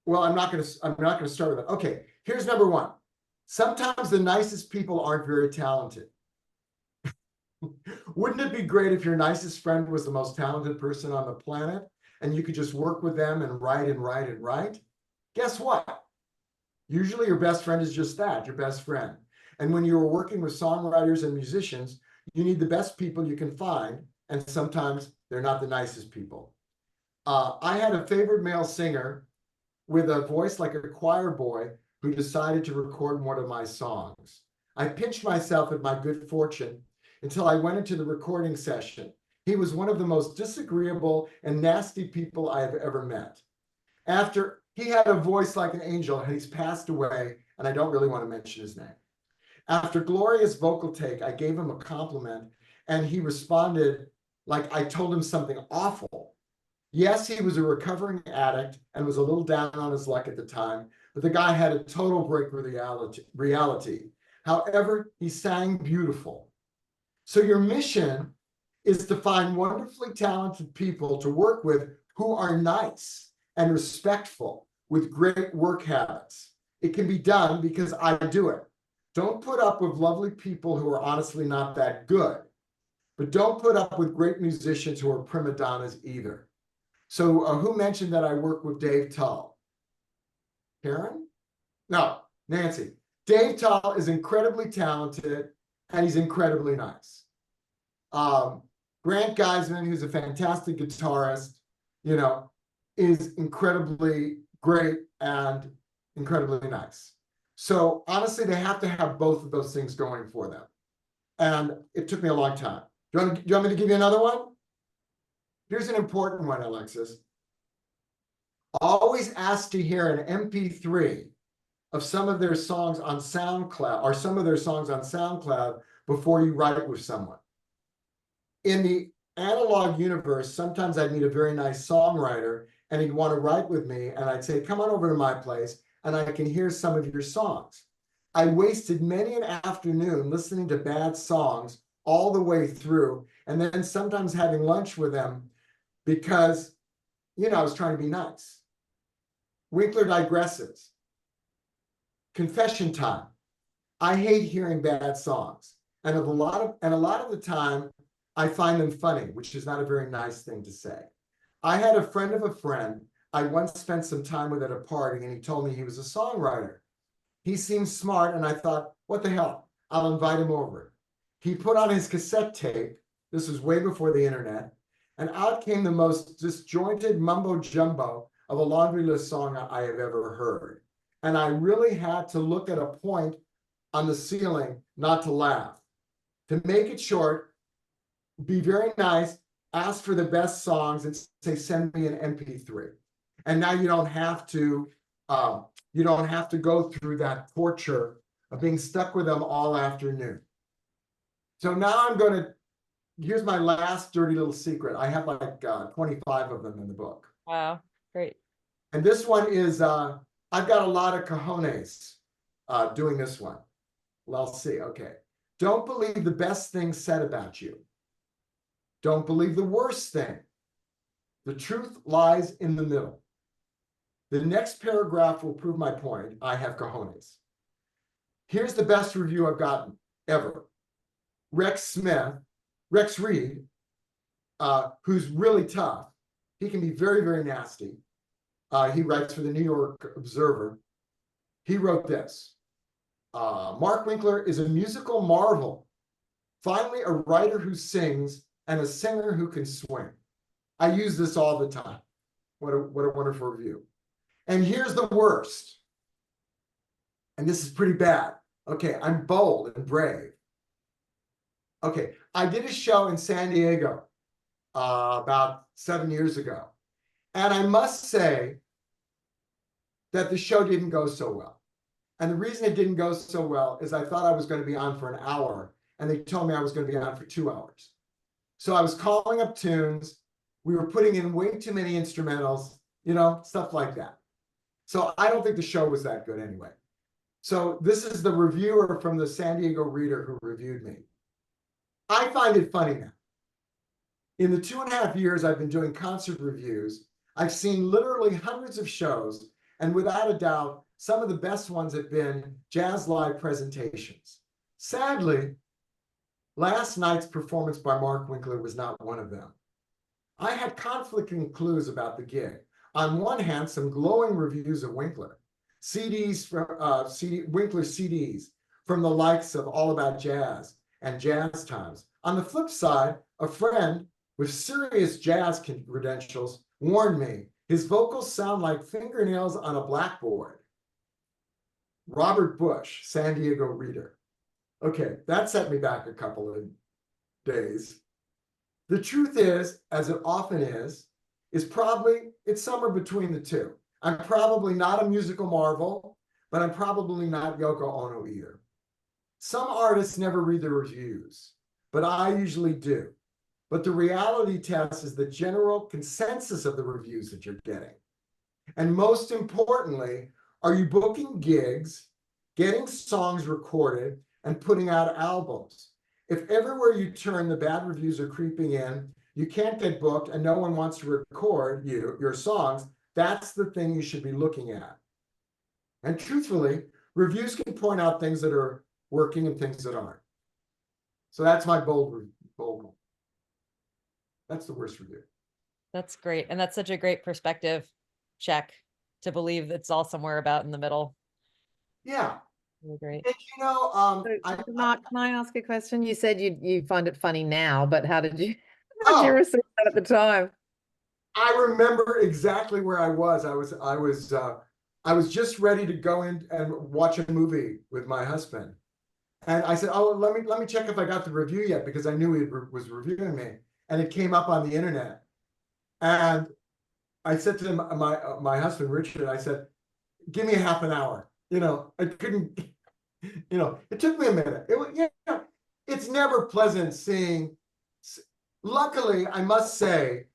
Well, I'm not gonna start with it. Okay, here's number one. Sometimes the nicest people aren't very talented. Wouldn't it be great if your nicest friend was the most talented person on the planet and you could just work with them and write and write and write? Guess what? Usually your best friend is just that, your best friend. And when you're working with songwriters and musicians, you need the best people you can find, and sometimes they're not the nicest people. I had a favorite male singer with a voice like a choir boy who decided to record one of my songs. I pinched myself at my good fortune until I went into the recording session. He was one of the most disagreeable and nasty people I have ever met. After he had a voice like an angel, and he's passed away, and I don't really want to mention his name. After glorious vocal take, I gave him a compliment, and he responded like I told him something awful. Yes, he was a recovering addict and was a little down on his luck at the time, but the guy had a total break with reality. However, he sang beautiful. So your mission is to find wonderfully talented people to work with who are nice and respectful with great work habits. It can be done because I do it. Don't put up with lovely people who are honestly not that good, but don't put up with great musicians who are prima donnas either. So who mentioned that I work with Dave Tull? Karen? No, Nancy. Dave Tull is incredibly talented and he's incredibly nice. Grant Geisman, who's a fantastic guitarist, is incredibly great and incredibly nice. So honestly, they have to have both of those things going for them. And it took me a long time. Do you want me to give you another one? Here's an important one, Alexis. Always ask to hear an MP3 of some of their songs on SoundCloud or some of their songs on SoundCloud before you write with someone. In the analog universe, sometimes I'd meet a very nice songwriter and he'd want to write with me and I'd say, come on over to my place and I can hear some of your songs. I wasted many an afternoon listening to bad songs all the way through and then sometimes having lunch with them because, I was trying to be nice. Winkler digresses. Confession time. I hate hearing bad songs. And a lot of the time, I find them funny, which is not a very nice thing to say. I had a friend of a friend I once spent some time with at a party, and he told me he was a songwriter. He seemed smart, and I thought, what the hell? I'll invite him over. He put on his cassette tape. This was way before the internet. And out came the most disjointed mumbo jumbo of a laundry list song I have ever heard. And I really had to look at a point on the ceiling not to laugh. To make it short, be very nice, ask for the best songs and say, send me an MP3. And now you don't have to go through that torture of being stuck with them all afternoon. So now here's my last dirty little secret. I have like 25 of them in the book. Wow, great. And this one is, I've got a lot of cojones doing this one. Well, I'll see, okay. Don't believe the best thing said about you. Don't believe the worst thing. The truth lies in the middle. The next paragraph will prove my point. I have cojones. Here's the best review I've gotten ever. Rex Reed, who's really tough. He can be very, very nasty. He writes for the New York Observer. He wrote this. Mark Winkler is a musical marvel. Finally, a writer who sings and a singer who can swing. I use this all the time. What a wonderful review. And here's the worst. And this is pretty bad. Okay, I'm bold and brave. Okay, I did a show in San Diego about 7 years ago. And I must say that the show didn't go so well. And the reason it didn't go so well is I thought I was going to be on for an hour, and they told me I was going to be on for 2 hours. So I was calling up tunes. We were putting in way too many instrumentals, you know, stuff like that. So I don't think the show was that good anyway. So this is the reviewer from the San Diego Reader who reviewed me. I find it funny now. In the 2.5 years I've been doing concert reviews, I've seen literally hundreds of shows, and without a doubt, some of the best ones have been jazz live presentations. Sadly, last night's performance by Mark Winkler was not one of them. I had conflicting clues about the gig. On one hand, some glowing reviews of Winkler, CDs from Winkler CDs from the likes of All About Jazz and Jazz Times. On the flip side, a friend with serious jazz credentials warned me his vocals sound like fingernails on a blackboard. Robert Bush, San Diego Reader. Okay, that set me back a couple of days. The truth is, as it often is probably, it's somewhere between the two. I'm probably not a musical marvel, but I'm probably not Yoko Ono either. Some artists never read the reviews, but I usually do. But the reality test is the general consensus of the reviews that you're getting. And most importantly, are you booking gigs, getting songs recorded, and putting out albums? If everywhere you turn, the bad reviews are creeping in, you can't get booked, and no one wants to record your songs, that's the thing you should be looking at. And truthfully, reviews can point out things that are working and things that aren't. So that's my bold one. That's the worst review. That's great. And that's such a great perspective check to believe it's all somewhere about in the middle. Yeah. Really great. And you know, Mark, can I ask a question? You said you find it funny now, but how did you receive that at the time? I remember exactly where I was. I was just ready to go in and watch a movie with my husband. And I said, oh, let me check if I got the review yet, because I knew he was reviewing me. And it came up on the internet. And I said to him, my husband, Richard, I said, give me a half an hour. You know, I couldn't, you know, it took me a minute. It's never pleasant seeing. Luckily, I must say,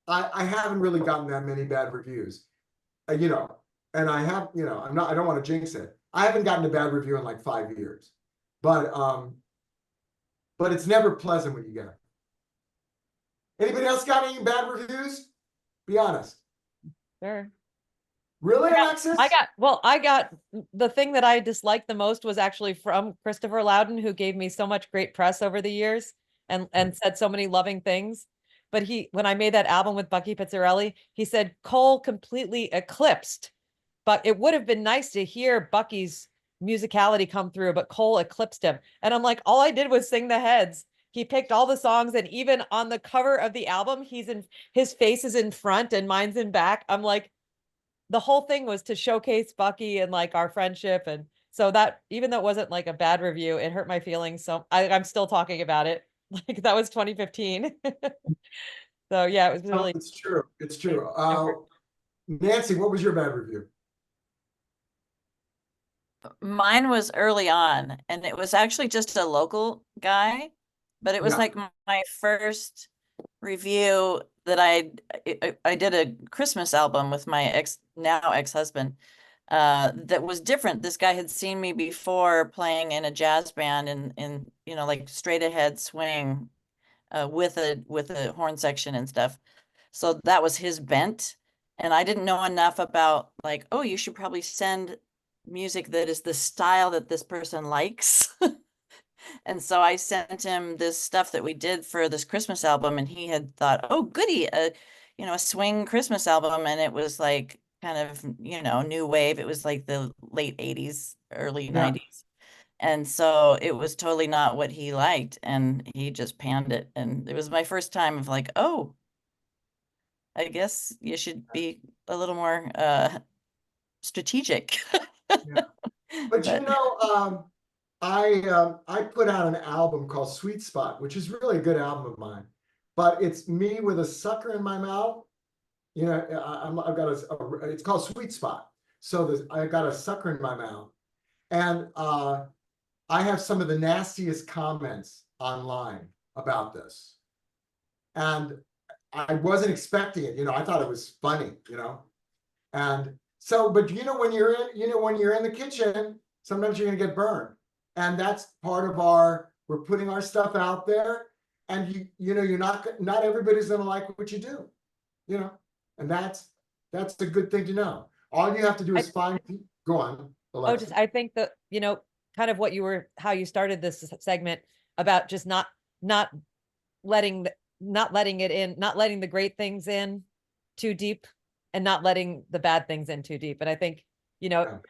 I haven't really gotten that many bad reviews, you know, and I have, you know, I don't want to jinx it. I haven't gotten a bad review in like 5 years, but it's never pleasant when you get it. Anybody else got any bad reviews? Be honest. Sure. Really, Alexis? I got the thing that I disliked the most was actually from Christopher Loudon, who gave me so much great press over the years and said so many loving things. But when I made that album with Bucky Pizzarelli, he said Cole completely eclipsed, but it would have been nice to hear Bucky's musicality come through, but Cole eclipsed him. And I'm like, all I did was sing the heads. He picked all the songs, and even on the cover of the album, his face is in front and mine's in back. I'm like, the whole thing was to showcase Bucky and like our friendship. And so that, even though it wasn't like a bad review, it hurt my feelings. So I'm still talking about it. Like that was 2015. So yeah, it was really. It's true. It's true. Nancy, what was your bad review? Mine was early on, and it was actually just a local guy, but it was like my first review that I did a Christmas album with my now ex-husband that was different. This guy had seen me before playing in a jazz band in you know, like straight ahead swing with a horn section and stuff. So that was his bent. And I didn't know enough about like, oh, you should probably send music that is the style that this person likes. And so I sent him this stuff that we did for this Christmas album, and he had thought, oh, goody, a swing Christmas album. And it was like kind of, new wave. It was like the late 80s, early 90s. And so it was totally not what he liked, and he just panned it. And it was my first time of like, oh, I guess you should be a little more strategic. But I put out an album called Sweet Spot, which is really a good album of mine. But it's me with a sucker in my mouth. I've got it's called Sweet Spot. So I got a sucker in my mouth, and I have some of the nastiest comments online about this, and I wasn't expecting it. I thought it was funny. And so, but when you're in the kitchen, sometimes you're gonna get burned, and that's part of we're putting our stuff out there, and you're not everybody's gonna like what you do, and that's a good thing to know. All you have to do is go on. Alexa. I think that, kind of how you started this segment about just not letting the great things in too deep, and not letting the bad things in too deep. And I think,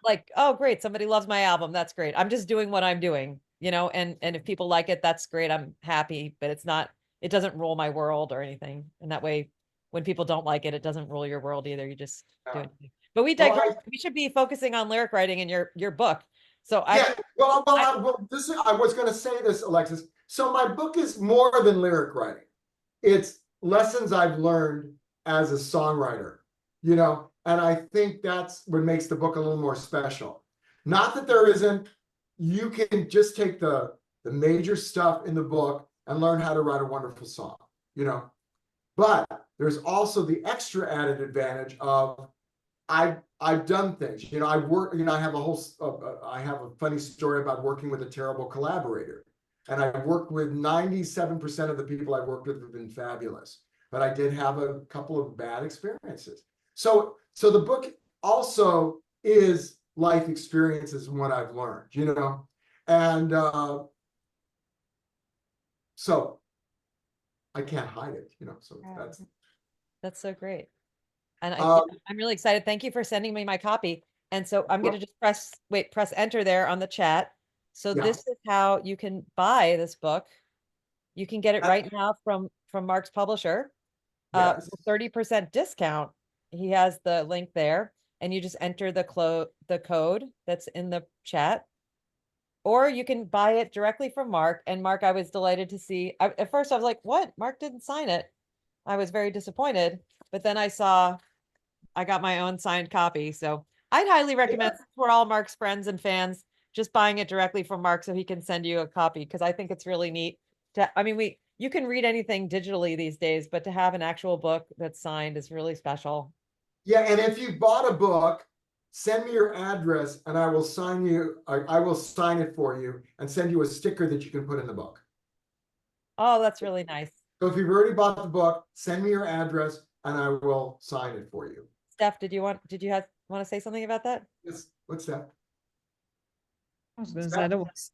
like, oh, great, somebody loves my album. That's great. I'm just doing what I'm doing, and if people like it, that's great. I'm happy, but it doesn't rule my world or anything. And that way, when people don't like it, it doesn't rule your world either. You just do it. But we digress. We should be focusing on lyric writing in your book. So I was going to say this, Alexis. So my book is more than lyric writing. It's lessons I've learned as a songwriter, and I think that's what makes the book a little more special. Not that there isn't, you can just take the major stuff in the book and learn how to write a wonderful song, but there's also the extra added advantage of I've done things, I work, I have a funny story about working with a terrible collaborator. And I worked with 97% of the people I worked with have been fabulous, but I did have a couple of bad experiences. So the book also is life experiences and what I've learned, and so I can't hide it, so that's so great. And I'm really excited. Thank you for sending me my copy. And so I'm going to just press enter there on the chat. So this is how you can buy this book. You can get it right now from Mark's publisher, Yes. 30% discount. He has the link there, and you just enter the code that's in the chat, or you can buy it directly from Mark. And Mark, I was delighted to see. At first, I was like, "What? Mark didn't sign it." I was very disappointed, but then I got my own signed copy. So I'd highly recommend, since we're all Mark's friends and fans, just buying it directly from Mark so he can send you a copy, because I think it's really neat. You can read anything digitally these days, but to have an actual book that's signed is really special. Yeah, and if you bought a book, send me your address and I will sign it for you and send you a sticker that you can put in the book. Oh, that's really nice. So if you've already bought the book, send me your address and I will sign it for you. Steph, did you want to say something about that? Yes. What's that? I was going to say,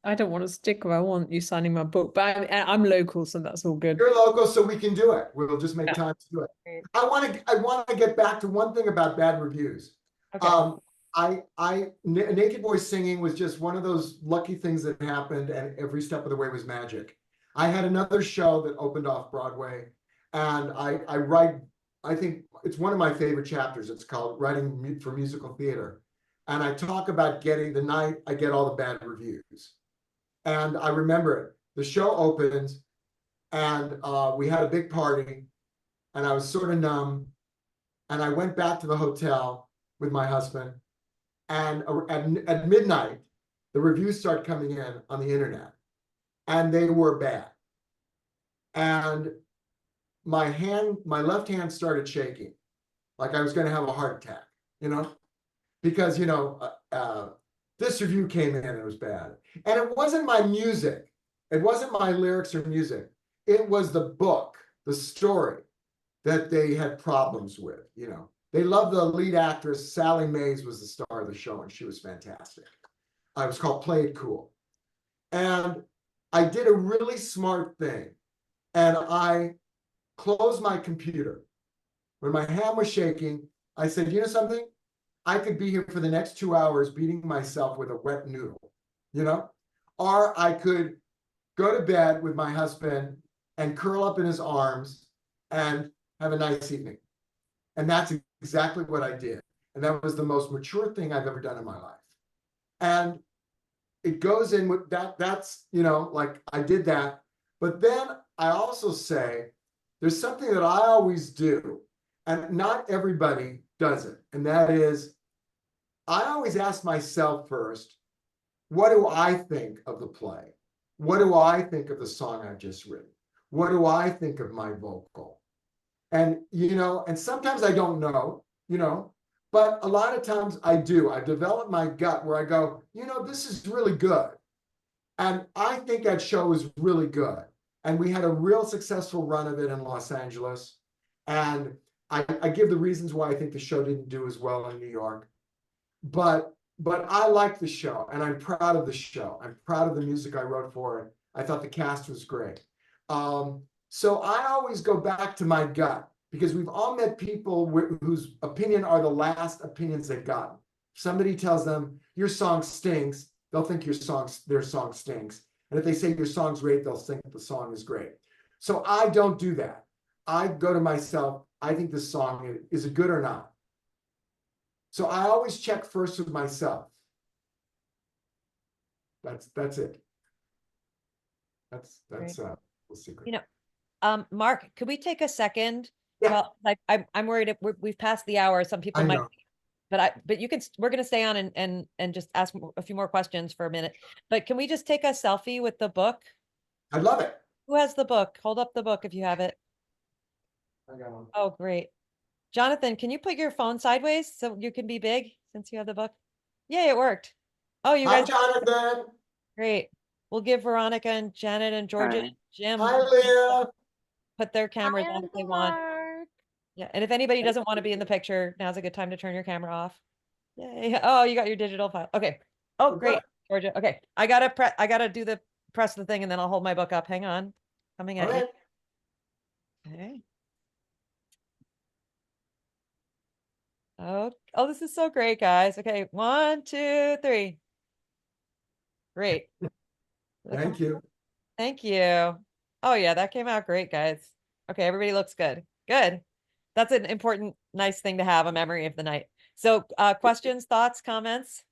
I don't want a sticker. I want you signing my book, but I'm local, so that's all good. You're local, so we can do it. We'll just make time to do it. I want to get back to one thing about bad reviews. Okay. Naked Voice Singing was just one of those lucky things that happened, and every step of the way was magic. I had another show that opened off Broadway, and I think it's one of my favorite chapters. It's called Writing for Musical Theater. And I talk about getting the night I get all the bad reviews. And I remember it. The show opens and we had a big party and I was sort of numb. And I went back to the hotel with my husband. And at midnight, the reviews start coming in on the internet. And they were bad. And my left hand started shaking, like I was going to have a heart attack, because, this review came in and it was bad. And it wasn't my music. It wasn't my lyrics or music. It was the book, the story that they had problems with, you know. They loved the lead actress, Sally Mays was the star of the show, and she was fantastic. It was called Play It Cool. And I did a really smart thing. And I closed my computer. When my hand was shaking, I said, you know something? I could be here for the next 2 hours beating myself with a wet noodle, you know? Or I could go to bed with my husband and curl up in his arms and have a nice evening. And that's exactly what I did. And that was the most mature thing I've ever done in my life. And it goes in with that, that's, you know, like I did that. But then I also say, there's something that I always do, and not everybody does it. And that is, I always ask myself first, what do I think of the play? What do I think of the song I've just written? What do I think of my vocal? And, you know, and sometimes I don't know, you know, but a lot of times I do. I develop my gut where I go, you know, this is really good. And I think that show is really good. And we had a real successful run of it in Los Angeles. And I give the reasons why I think the show didn't do as well in New York. But I like the show, and I'm proud of the show. I'm proud of the music I wrote for it. I thought the cast was great. So I always go back to my gut, because we've all met people whose opinion are the last opinions they've gotten. Somebody tells them your song stinks, they'll think their song stinks. And if they say your song's great, they'll think the song is great. So I don't do that. I go to myself, I think this song, is it good or not? So I always check first with myself. That's it. That's the secret. You know, Mark, could we take a second? Yeah. Well, I'm worried if we've passed the hour. Some people might, but you can, we're going to stay on and just ask a few more questions for a minute. But can we just take a selfie with the book? I'd love it. Who has the book? Hold up the book if you have it. I got one. Oh, great. Jonathan, can you put your phone sideways so you can be big since you have the book? Yay, it worked. Oh, you Hi, guys. Jonathan. Great. We'll give Veronica and Janet and Georgia and Jim. Hi, Leah. Put their cameras on if they want. Yeah, and if anybody doesn't want to be in the picture, now's a good time to turn your camera off. Yay. Oh, you got your digital file. Okay. Oh, great, Georgia. Okay. I gotta do the press the thing, and then I'll hold my book up. Hang on. Coming at you. Okay. Oh, this is so great, guys. Okay, 1, 2, 3. Great. Thank you. Thank you. Oh yeah, that came out great, guys. Okay, everybody looks good. Good. That's an important, nice thing to have, a memory of the night. So questions, thoughts, comments?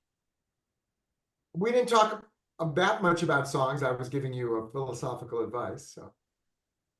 We didn't talk that much about songs. I was giving you a philosophical advice. So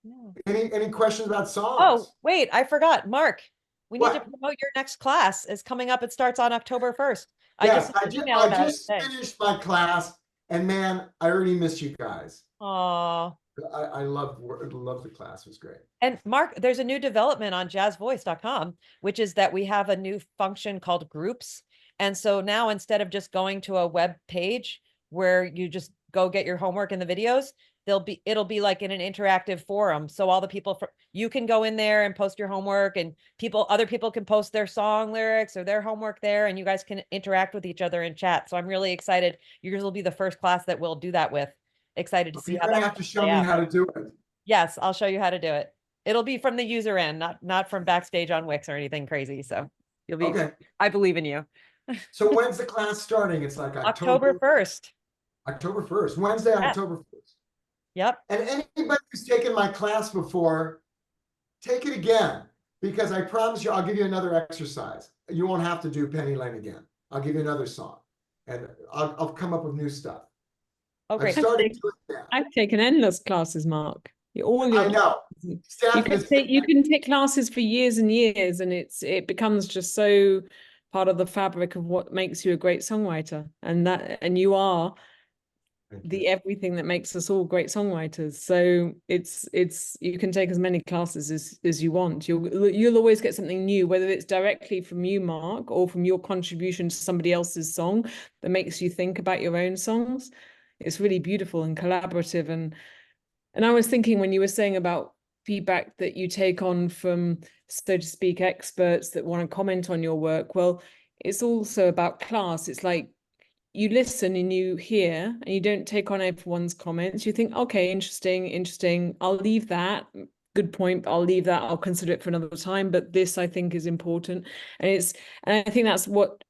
No. Any questions about songs? Oh, wait, I forgot. Mark, we need to promote your next class. Is coming up. It starts on October 1st. Yes, I just finished my class, and man, I already miss you guys. Aw. I love the class. It was great. And Mark, there's a new development on jazzvoice.com, which is that we have a new function called groups. And so now, instead of just going to a web page where you just go get your homework and the videos, it'll be like in an interactive forum. So all the people, you can go in there and post your homework, and other people can post their song lyrics or their homework there, and you guys can interact with each other in chat. So I'm really excited. Yours will be the first class that we'll do that with. Excited to see You're how gonna that have to show me how to do it. Yes, I'll show you how to do it. It'll be from the user end, not from backstage on Wix or anything crazy. So you'll be, okay. I believe in you. So when's the class starting? It's like October 1st. October 1st, Wednesday, October 1st. Yep. And anybody who's taken my class before, take it again, because I promise you, I'll give you another exercise. You won't have to do Penny Lane again. I'll give you another song, and I'll come up with new stuff. Oh, great. I've taken endless classes, Mark. I know. You can take classes for years and years, and it becomes just so part of the fabric of what makes you a great songwriter, and you are the everything that makes us all great songwriters. So you can take as many classes as you want. You'll always get something new, whether it's directly from you, Mark, or from your contribution to somebody else's song that makes you think about your own songs. It's really beautiful and collaborative. And I was thinking, when you were saying about feedback that you take on from, so to speak, experts that want to comment on your work. Well, it's also about class. It's like you listen and you hear and you don't take on everyone's comments. You think, okay, interesting. I'll leave that. Good point. I'll leave that. I'll consider it for another time. But this, I think, is important. And I think that's what,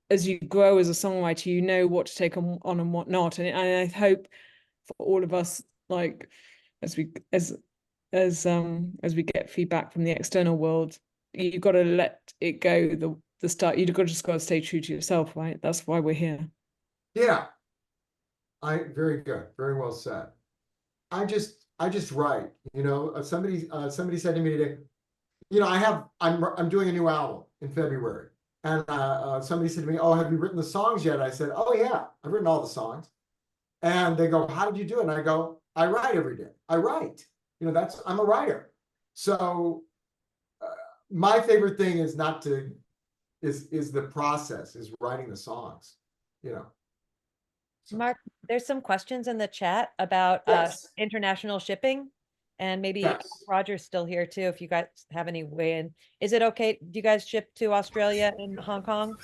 as you grow as a songwriter, you know what to take on and what not. And I hope for all of us, like as we get feedback from the external world, you've got to let it go. The start, you've got to stay true to yourself, right? That's why we're here. Yeah. Very good. Very well said. I just write, somebody said to me today, I'm doing a new album in February. And somebody said to me, oh, have you written the songs yet? I said, oh yeah, I've written all the songs. And they go, how did you do it? And I go, I write every day. I write, I'm a writer. So my favorite thing is is the process, is writing the songs, So. Mark, there's some questions in the chat about Yes. international shipping, and maybe Yes. Roger's still here too, if you guys have any way in. Is it okay? Do you guys ship to Australia and Hong Kong?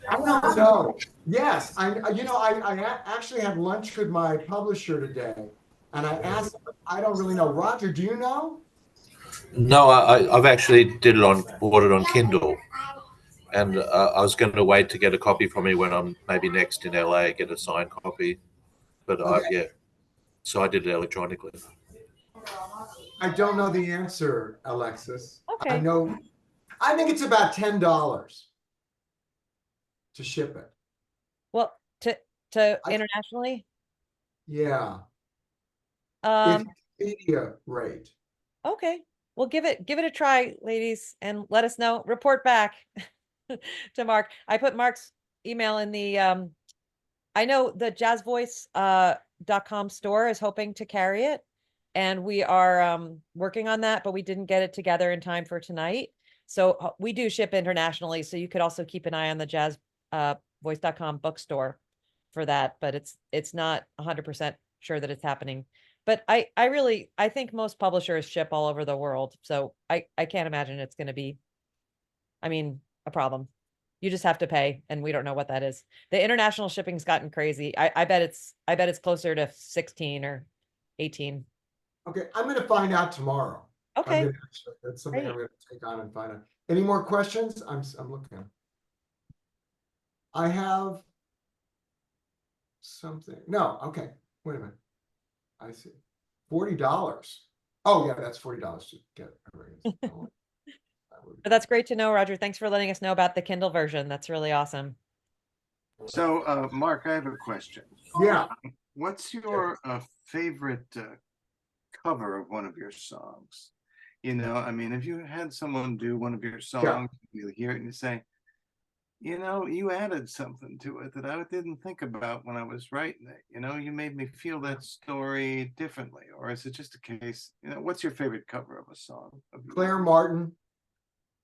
I don't know. Yes, I actually had lunch with my publisher today, and I asked, I don't really know. Roger, do you know? No, I've actually bought it on Kindle, and I was going to wait to get a copy from me when I'm maybe next in LA, get a signed copy. But Okay. so I did it electronically. I don't know the answer, Alexis. Okay. I think it's about $10 to ship it. Well, to internationally? Yeah. It's media rate. Okay. Well, give it a try, ladies, and let us know. Report back to Mark. I put Mark's email in the I know the jazzvoice.com store is hoping to carry it, and we are working on that, but we didn't get it together in time for tonight. So we do ship internationally, so you could also keep an eye on the jazzvoice.com bookstore for that, but it's not 100% sure that it's happening. But I think most publishers ship all over the world, so I can't imagine it's going to be, a problem. You just have to pay, and we don't know what that is. The international shipping's gotten crazy. I bet it's closer to 16 or 18. Okay, I'm going to find out tomorrow. Okay. That's something I'm going to take on and find out. Any more questions? I'm looking. I have something. No, okay. Wait a minute. I see. $40. Oh yeah, that's $40 to get it. But that's great to know, Roger. Thanks for letting us know about the Kindle version. That's really awesome. So, Mark, I have a question. Yeah. What's your favorite cover of one of your songs? If you had someone do one of your songs, you hear it and you say, you added something to it that I didn't think about when I was writing it. You made me feel that story differently. Or is it just a case, what's your favorite cover of a song? Claire Martin,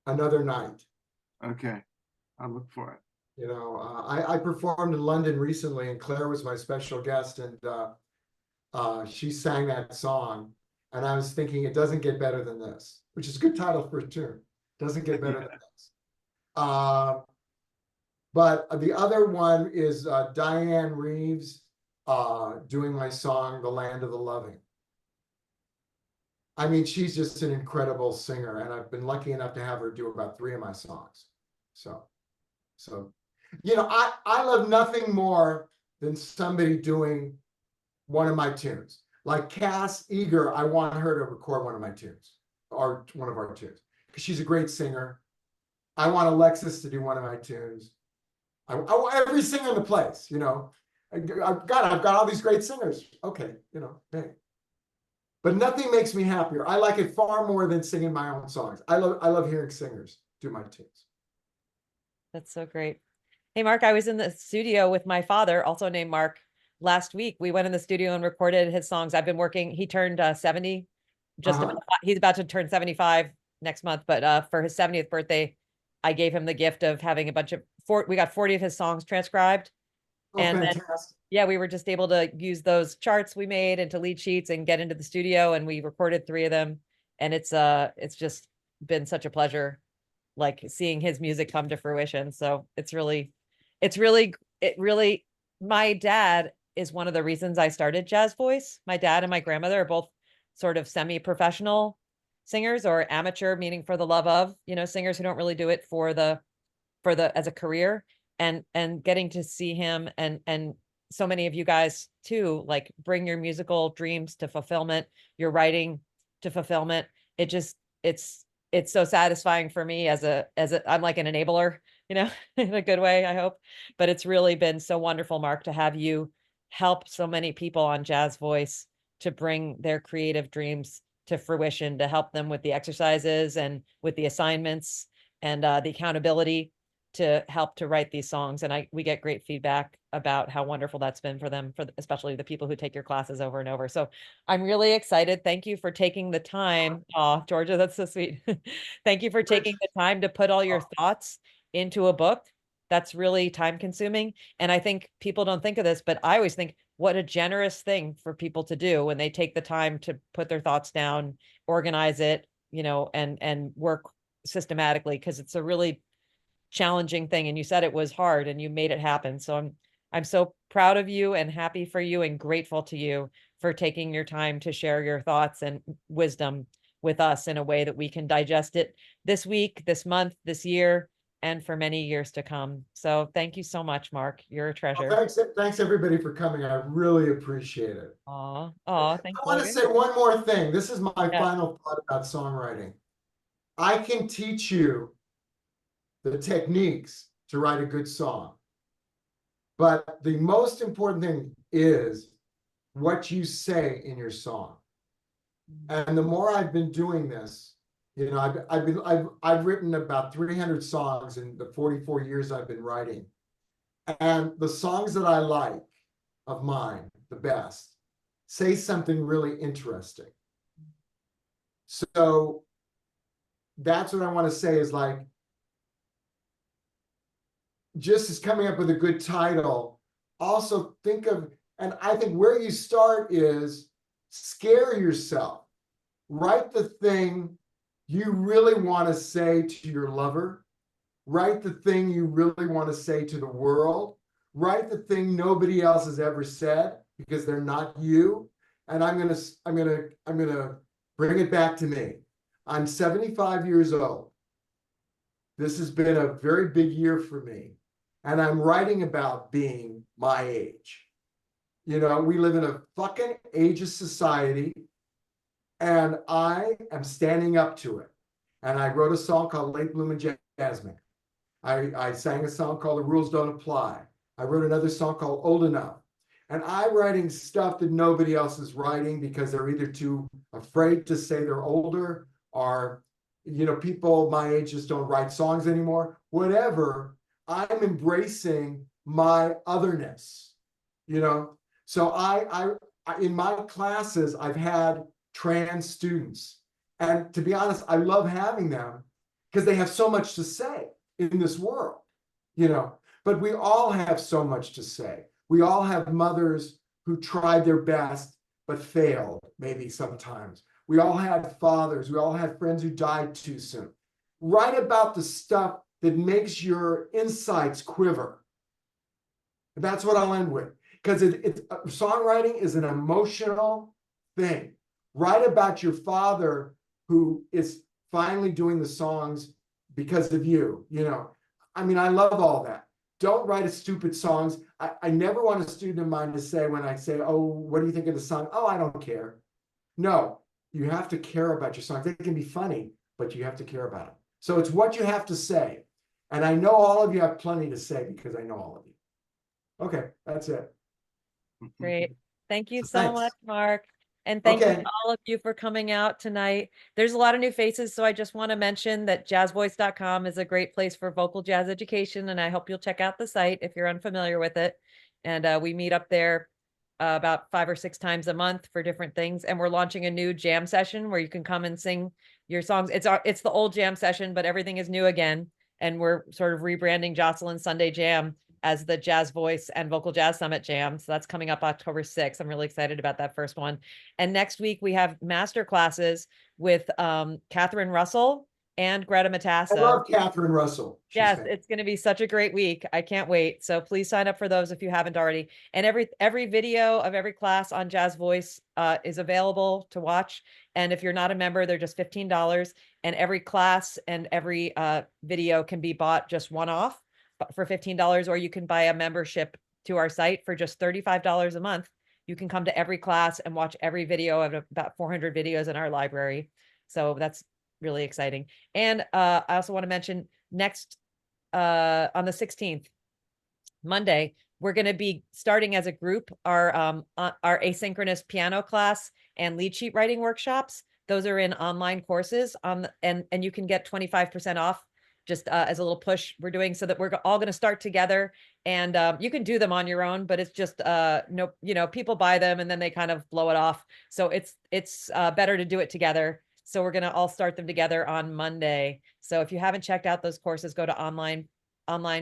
Another Night. Okay, I'll look for it. I performed in London recently, and Claire was my special guest, and she sang that song. And I was thinking, it doesn't get better than this, which is a good title for a tune. Doesn't get better than this. But the other one is Diane Reeves doing my song, The Land of the Loving. She's just an incredible singer, and I've been lucky enough to have her do about 3 of my songs. So I love nothing more than somebody doing one of my tunes. Like Cass Eager, I want her to record one of my tunes, or one of our tunes, because she's a great singer. I want Alexis to do one of my tunes. I want every singer in the place, I've got all these great singers. Okay, hey. But nothing makes me happier. I like it far more than singing my own songs. I love hearing singers do my tunes. That's so great. Hey, Mark, I was in the studio with my father, also named Mark, last week. We went in the studio and recorded his songs. I've been working. He turned 70. He's about to turn 75 next month. But for his 70th birthday, I gave him the gift of having a bunch of we got 40 of his songs transcribed. And then, fantastic. yeah, we were just able to use those charts we made into lead sheets and get into the studio, and we recorded 3 of them. And it's just been such a pleasure, like seeing his music come to fruition. So it really, my dad is one of the reasons I started Jazz Voice. My dad and my grandmother are both sort of semi-professional singers, or amateur, meaning for the love of, singers who don't really do it for the as a career. And getting to see him and so many of you guys too, like bring your musical dreams to fulfillment, your writing to fulfillment. It's so satisfying for me as I'm like an enabler, in a good way, I hope. But it's really been so wonderful, Mark, to have you help so many people on Jazz Voice to bring their creative dreams to fruition, to help them with the exercises and with the assignments and the accountability to help to write these songs. And we get great feedback about how wonderful that's been for them, especially the people who take your classes over and over. So I'm really excited. Thank you for taking the time. Oh, Georgia, that's so sweet. Thank you for taking the time to put all your thoughts into a book. That's really time consuming. And I think people don't think of this, but I always think what a generous thing for people to do when they take the time to put their thoughts down, organize it, and work systematically, because it's a really challenging thing. And you said it was hard and you made it happen. So I'm so proud of you and happy for you and grateful to you for taking your time to share your thoughts and wisdom with us in a way that we can digest it this week, this month, this year, and for many years to come. So thank you so much, Mark. You're a treasure. Thanks everybody for coming. I really appreciate it. Thank you. I want to say one more thing. This is my Yeah. final thought about songwriting. I can teach you the techniques to write a good song, but the most important thing is what you say in your song. And the more I've been doing this, I've written about 300 songs in the 44 years I've been writing. And the songs that I like of mine, the best, say something really interesting. So that's what I want to say is like, just as coming up with a good title, also think of, and I think where you start is scare yourself. Write the thing you really want to say to your lover. Write the thing you really want to say to the world. Write the thing nobody else has ever said because they're not you. And I'm gonna bring it back to me. I'm 75 years old. This has been a very big year for me. And I'm writing about being my age. We live in a fucking ageist society, and I am standing up to it. And I wrote a song called Late Bloomin' Jasmine. I sang a song called The Rules Don't Apply. I wrote another song called Old Enough. And I'm writing stuff that nobody else is writing because they're either too afraid to say they're older, or, people my age just don't write songs anymore. Whatever, I'm embracing my otherness, So I in my classes, I've had trans students. And to be honest, I love having them because they have so much to say in this world, but we all have so much to say. We all have mothers who tried their best, but failed maybe sometimes. We all had fathers. We all had friends who died too soon. Write about the stuff that makes your insights quiver. That's what I'll end with. Because songwriting is an emotional thing. Write about your father who is finally doing the songs because of you. I love all that. Don't write a stupid songs. I never want a student of mine to say when I say, oh, what do you think of the song? Oh, I don't care. No, you have to care about your songs. They can be funny, but you have to care about them. So it's what you have to say. And I know all of you have plenty to say because I know all of you. Okay, that's it. Great. Thank you so Thanks. much, Mark. And thank you Okay. to all of you for coming out tonight. There's a lot of new faces, so I just want to mention that jazzvoice.com is a great place for vocal jazz education, and I hope you'll check out the site if you're unfamiliar with it. And we meet up there about 5 or 6 times a month for different things. And we're launching a new jam session where you can come and sing your songs. It's the old jam session, but everything is new again. And we're sort of rebranding Jocelyn Sunday Jam as the Jazz Voice and Vocal Jazz Summit Jam. So that's coming up October 6th. I'm really excited about that first one. And next week we have master classes with Catherine Russell and Greta I Matassa. love Catherine Russell. She's Yes, fantastic. it's going to be such a great week. I can't wait. So please sign up for those if you haven't already. And every video of every class on Jazz Voice is available to watch. And if you're not a member, they're just $15. And every class and every video can be bought just one-off for $15, or you can buy a membership to our site for just $35 a month. You can come to every class and watch every video of about 400 videos in our library. So that's really exciting. And I also want to mention next on the 16th, Monday, we're going to be starting as a group our asynchronous piano class and lead sheet writing workshops. Those are in online courses and you can get 25% off just as a little push we're doing, so that we're all going to start together. And you can do them on your own, but it's just people buy them and then they kind of blow it off. So it's better to do it together. So we're going to all start them together on Monday. So if you haven't checked out those courses, go to online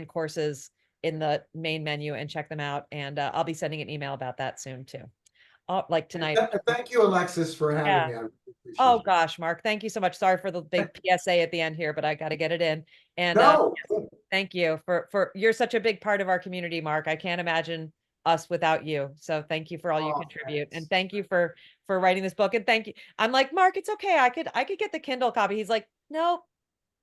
courses in the main menu and check them out. And I'll be sending an email about that soon too. Like tonight. Thank you, Alexis, for having me. I really appreciate Oh it. gosh, Mark, thank you so much. Sorry for the big PSA at the end here, but I got to get it in. And No. thank you for you're such a big part of our community, Mark. I can't imagine us without you. So thank you for all you contribute. And thank you for writing this book. And thank you. I'm like, Mark, it's okay. I could get the Kindle copy. He's like, no,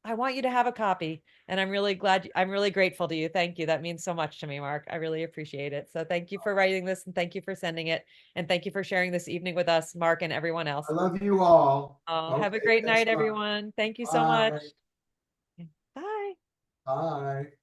I want you to have a copy. And I'm really grateful to you. Thank you. That means so much to me, Mark. I really appreciate it. So thank you for writing this, and thank you for sending it. And thank you for sharing this evening with us, Mark, and everyone else. I love you all. Oh, have a Okay, great thanks night, a lot. everyone. Thank you so much. Bye. Bye.